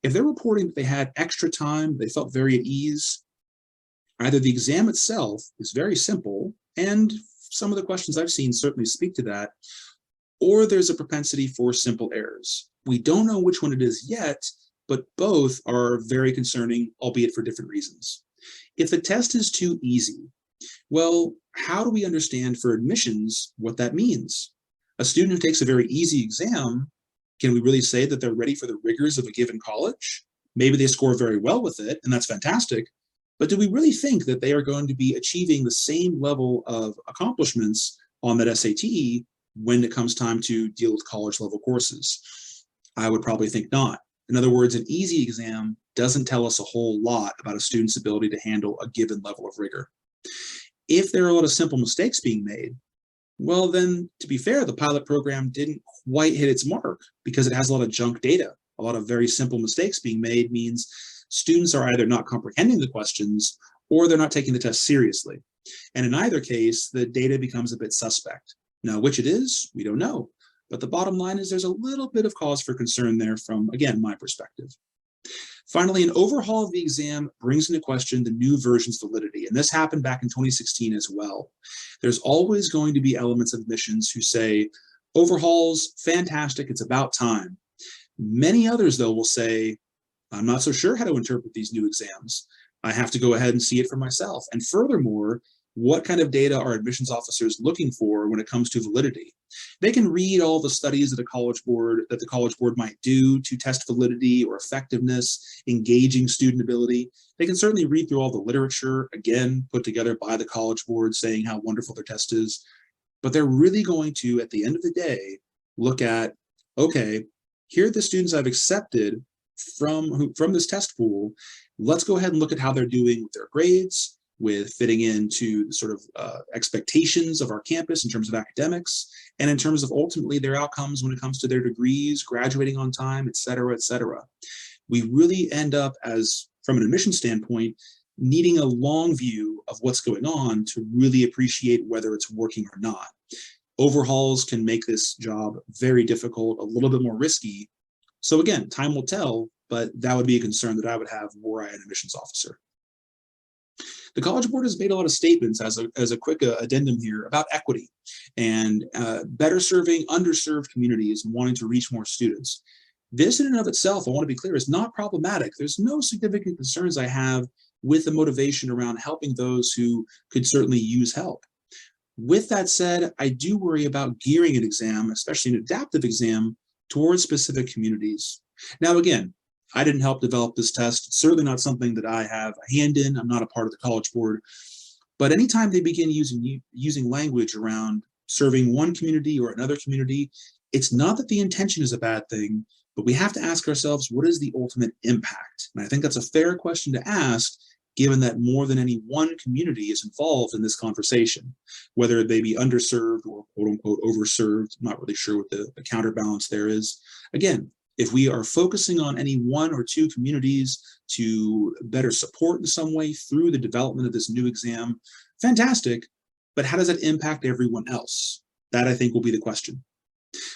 If they're reporting that they had extra time, they felt very at ease, either the exam itself is very simple, and some of the questions I've seen certainly speak to that, or there's a propensity for simple errors. We don't know which one it is yet, but both are very concerning, albeit for different reasons. If the test is too easy, well, how do we understand for admissions what that means? A student who takes a very easy exam, can we really say that they're ready for the rigors of a given college? Maybe they score very well with it, and that's fantastic. But do we really think that they are going to be achieving the same level of accomplishments on that SAT when it comes time to deal with college level courses? I would probably think not. In other words, an easy exam doesn't tell us a whole lot about a student's ability to handle a given level of rigor. If there are a lot of simple mistakes being made, well, then, to be fair, the pilot program didn't quite hit its mark because it has a lot of junk data. A lot of very simple mistakes being made means students are either not comprehending the questions or they're not taking the test seriously. And in either case, the data becomes a bit suspect. Now, which it is, we don't know. But the bottom line is there's a little bit of cause for concern there from, again, my perspective. Finally, an overhaul of the exam brings into question the new version's validity, and this happened back in 2016 as well. There's always going to be elements of admissions who say, overhauls, fantastic, it's about time. Many others, though, will say, I'm not so sure how to interpret these new exams. I have to go ahead and see it for myself. And furthermore, what kind of data are admissions officers looking for when it comes to validity? They can read all the studies that the College Board might do to test validity or effectiveness, engaging student ability. They can certainly read through all the literature, again, put together by the College Board saying how wonderful their test is. But they're really going to, at the end of the day, look at, okay, here are the students I've accepted from this test pool. Let's go ahead and look at how they're doing with their grades, with fitting into the sort of expectations of our campus in terms of academics, and in terms of ultimately their outcomes when it comes to their degrees, graduating on time, et cetera, et cetera. We really end up, as from an admission standpoint, needing a long view of what's going on to really appreciate whether it's working or not. Overhauls can make this job very difficult, a little bit more risky. So again, time will tell, but that would be a concern that I would have were I an admissions officer. The College Board has made a lot of statements as a quick addendum here about equity and better serving underserved communities and wanting to reach more students. This in and of itself, I want to be clear, is not problematic. There's no significant concerns I have with the motivation around helping those who could certainly use help. With that said, I do worry about gearing an exam, especially an adaptive exam, towards specific communities. Now, again, I didn't help develop this test. It's certainly not something that I have a hand in. I'm not a part of the College Board. But anytime they begin using language around serving one community or another community, it's not that the intention is a bad thing, but we have to ask ourselves, what is the ultimate impact? And I think that's a fair question to ask, given that more than any one community is involved in this conversation, whether they be underserved or quote unquote overserved. I'm not really sure what the counterbalance there is. Again, if we are focusing on any one or two communities to better support in some way through the development of this new exam, fantastic, but how does that impact everyone else? That I think will be the question.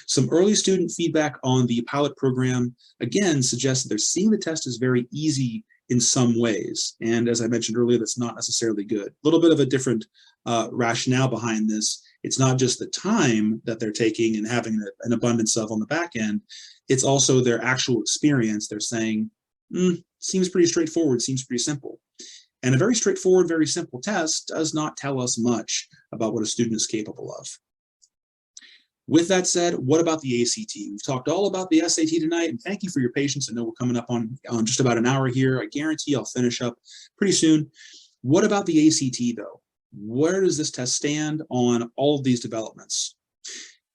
Some early student feedback on the pilot program, again, suggests that they're seeing the test as very easy in some ways. And as I mentioned earlier, that's not necessarily good. A little bit of a different rationale behind this. It's not just the time that they're taking and having an abundance of on the back end, it's also their actual experience. They're saying, seems pretty straightforward, seems pretty simple. And a very straightforward, very simple test does not tell us much about what a student is capable of. With that said, what about the ACT? We've talked all about the SAT tonight, and thank you for your patience. I know we're coming up on just about an hour here. I guarantee I'll finish up pretty soon. What about the ACT, though? Where does this test stand on all of these developments?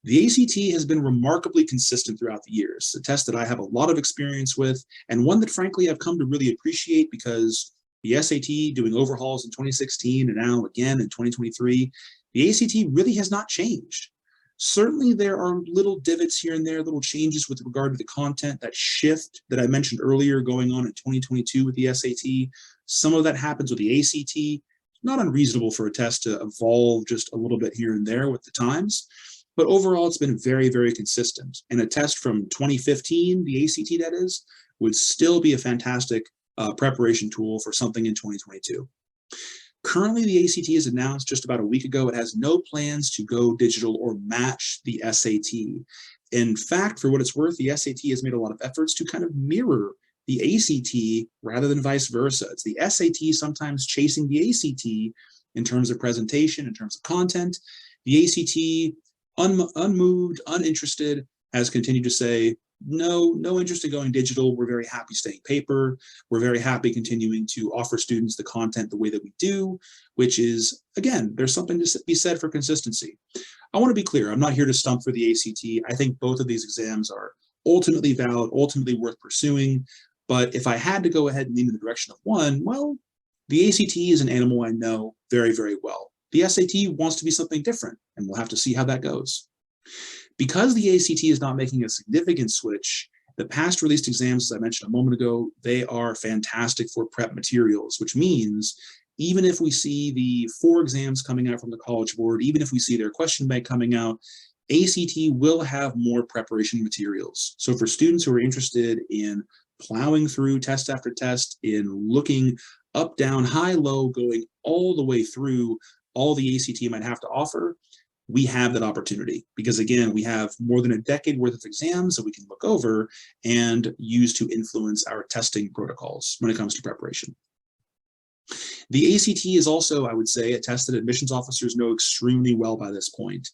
The ACT has been remarkably consistent throughout the years, a test that I have a lot of experience with, and one that, frankly, I've come to really appreciate because the SAT, doing overhauls in 2016 and now again in 2023, the ACT really has not changed. Certainly, there are little divots here and there, little changes with regard to the content, that shift that I mentioned earlier going on in 2022 with the SAT. Some of that happens with the ACT. Not unreasonable for a test to evolve just a little bit here and there with the times. But overall, it's been very, very consistent. And a test from 2015, the ACT that is, would still be a fantastic preparation tool for something in 2022. Currently, the ACT is announced just about a week ago. It has no plans to go digital or match the SAT. In fact, for what it's worth, the SAT has made a lot of efforts to kind of mirror the ACT rather than vice versa. It's the SAT sometimes chasing the ACT in terms of presentation, in terms of content. The ACT, unmoved, uninterested, has continued to say, no interest in going digital. We're very happy staying paper. We're very happy continuing to offer students the content the way that we do, which is, again, there's something to be said for consistency. I want to be clear. I'm not here to stump for the ACT. I think both of these exams are ultimately valid, ultimately worth pursuing. But if I had to go ahead and lean in the direction of one, well, the ACT is an animal I know very, very well. The SAT wants to be something different, and we'll have to see how that goes. Because the ACT is not making a significant switch, the past released exams, as I mentioned a moment ago, they are fantastic for prep materials, which means even if we see the 4 exams coming out from the College Board, even if we see their question bank coming out, ACT will have more preparation materials. So for students who are interested in plowing through test after test, in looking up, down, high, low, going all the way through all the ACT might have to offer, we have that opportunity because, again, we have more than a decade worth of exams that we can look over and use to influence our testing protocols when it comes to preparation. The ACT is also, I would say, a test that admissions officers know extremely well by this point.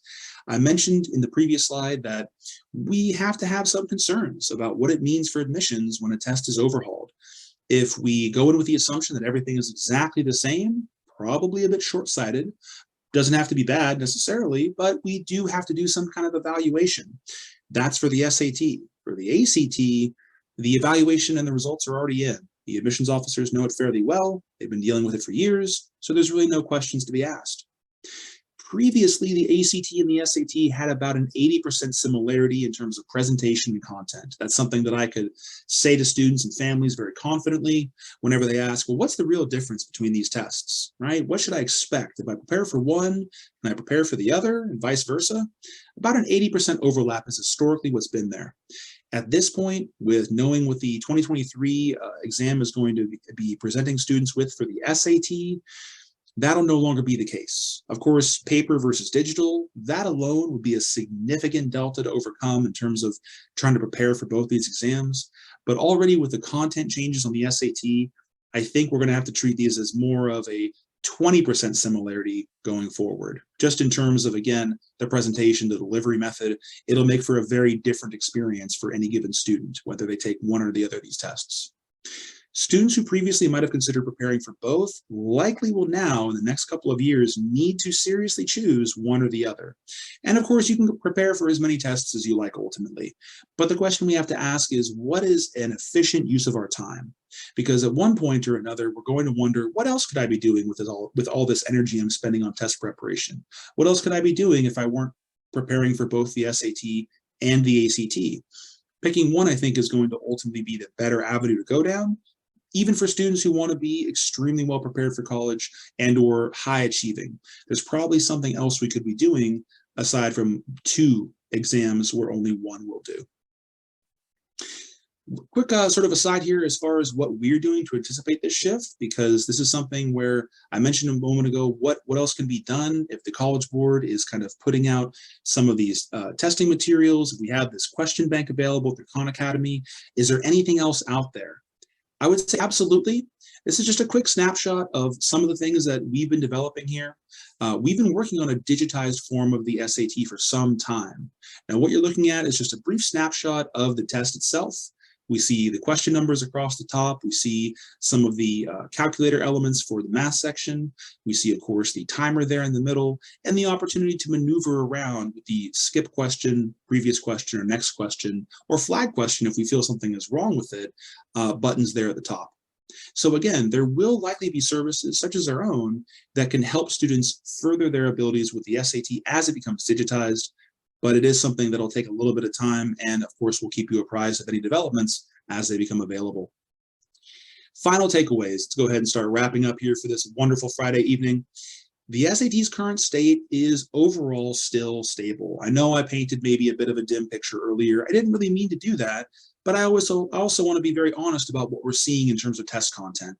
I mentioned in the previous slide that we have to have some concerns about what it means for admissions when a test is overhauled. If we go in with the assumption that everything is exactly the same, probably a bit short-sighted. Doesn't have to be bad necessarily, but we do have to do some kind of evaluation. That's for the SAT. For the ACT, the evaluation and the results are already in. The admissions officers know it fairly well. They've been dealing with it for years, so there's really no questions to be asked. Previously, the ACT and the SAT had about an 80% similarity in terms of presentation and content. That's something that I could say to students and families very confidently whenever they ask, well, what's the real difference between these tests, right? What should I expect? If I prepare for one, can I prepare for the other, and vice versa? About an 80% overlap is historically what's been there. At this point, with knowing what the 2023 exam is going to be presenting students with for the SAT, that'll no longer be the case. Of course, paper versus digital, that alone would be a significant delta to overcome in terms of trying to prepare for both these exams. But already with the content changes on the SAT, I think we're going to have to treat these as more of a 20% similarity going forward. Just in terms of, again, the presentation, the delivery method, it'll make for a very different experience for any given student, whether they take one or the other of these tests. Students who previously might have considered preparing for both likely will now, in the next couple of years, need to seriously choose one or the other. And of course, you can prepare for as many tests as you like ultimately. But the question we have to ask is, what is an efficient use of our time? Because at one point or another, we're going to wonder, what else could I be doing with all this energy I'm spending on test preparation? What else could I be doing if I weren't preparing for both the SAT and the ACT? Picking one, I think, is going to ultimately be the better avenue to go down, even for students who want to be extremely well prepared for college and or high achieving. There's probably something else we could be doing aside from 2 exams where only one will do. Quick sort of aside here as far as what we're doing to anticipate this shift, because this is something where I mentioned a moment ago, what else can be done if the College Board is kind of putting out some of these testing materials. We have this question bank available through Khan Academy. Is there anything else out there? I would say absolutely. This is just a quick snapshot of some of the things that we've been developing here. We've been working on a digitized form of the SAT for some time. Now, what you're looking at is just a brief snapshot of the test itself. We see the question numbers across the top. We see some of the calculator elements for the math section. We see, of course, the timer there in the middle, and the opportunity to maneuver around with the skip question, previous question, or next question, or flag question if we feel something is wrong with it, buttons there at the top. So again, there will likely be services such as our own that can help students further their abilities with the SAT as it becomes digitized. But it is something that'll take a little bit of time, and of course, we'll keep you apprised of any developments as they become available. Final takeaways to go ahead and start wrapping up here for this wonderful Friday evening. The SAT's current state is overall still stable. I know I painted maybe a bit of a dim picture earlier. I didn't really mean to do that, but I also want to be very honest about what we're seeing in terms of test content.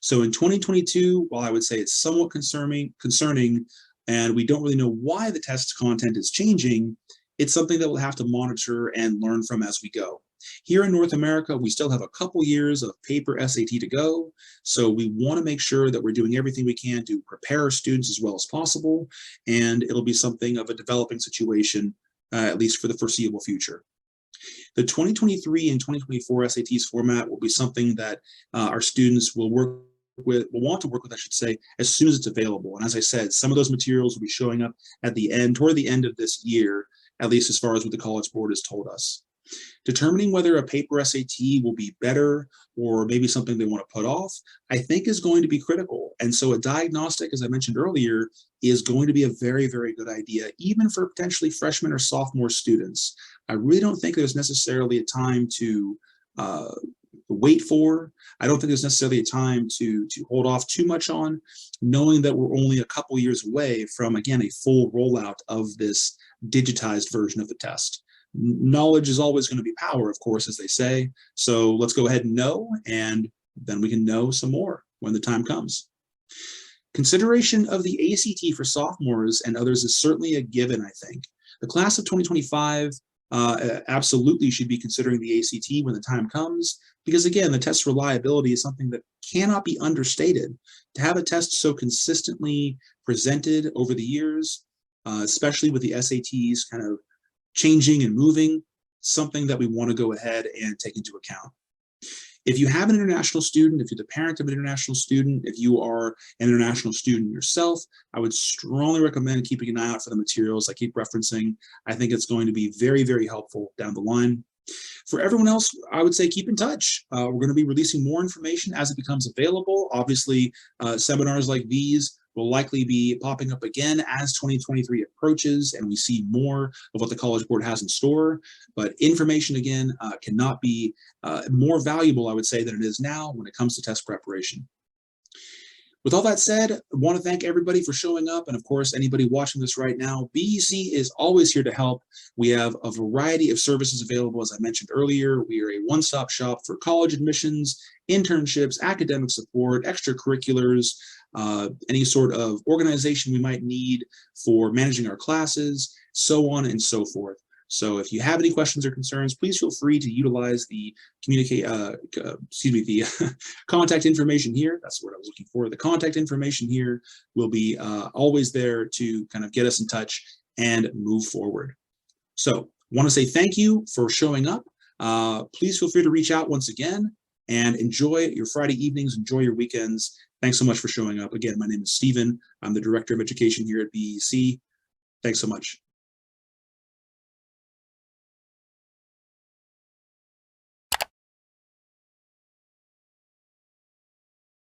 So in 2022, while I would say it's somewhat concerning, and we don't really know why the test content is changing, it's something that we'll have to monitor and learn from as we go. Here in North America, we still have a couple years of paper SAT to go, so we want to make sure that we're doing everything we can to prepare our students as well as possible, and it'll be something of a developing situation, at least for the foreseeable future. The 2023 and 2024 SATs format will be something that our students will want to work with, I should say, as soon as it's available. And as I said, some of those materials will be showing up at the end, toward the end of this year, at least as far as what the College Board has told us. Determining whether a paper SAT will be better or maybe something they want to put off, I think is going to be critical. And so a diagnostic, as I mentioned earlier, is going to be a very, very good idea, even for potentially freshman or sophomore students. I really don't think there's necessarily a time to wait for. I don't think there's necessarily a time to hold off too much on, knowing that we're only a couple years away from, again, a full rollout of this digitized version of the test. Knowledge is always going to be power, of course, as they say. So let's go ahead and know, and then we can know some more when the time comes. Consideration of the ACT for sophomores and others is certainly a given, I think. The class of 2025 absolutely should be considering the ACT when the time comes, because again, the test's reliability is something that cannot be understated. To have a test so consistently presented over the years, especially with the SATs kind of changing and moving, something that we want to go ahead and take into account. If you have an international student, if you're the parent of an international student, if you are an international student yourself, I would strongly recommend keeping an eye out for the materials I keep referencing. I think it's going to be very, very helpful down the line. For everyone else, I would say keep in touch. We're going to be releasing more information as it becomes available. Obviously, seminars like these will likely be popping up again as 2023 approaches and we see more of what the College Board has in store. But information, again, cannot be more valuable, I would say, than it is now when it comes to test preparation. With all that said, I want to thank everybody for showing up. And of course, anybody watching this right now, BEC is always here to help. We have a variety of services available. As I mentioned earlier, we are a one-stop shop for college admissions, internships, academic support, extracurriculars, any sort of organization we might need for managing our classes, so on and so forth. So if you have any questions or concerns, please feel free to utilize the contact information here. That's what I was looking for. The contact information here will be always there to kind of get us in touch and move forward. So want to say thank you for showing up. Please feel free to reach out once again and enjoy your Friday evenings, enjoy your weekends. Thanks so much for showing up. Again, my name is Stephen. I'm the Director of Education here at BEC. Thanks so much.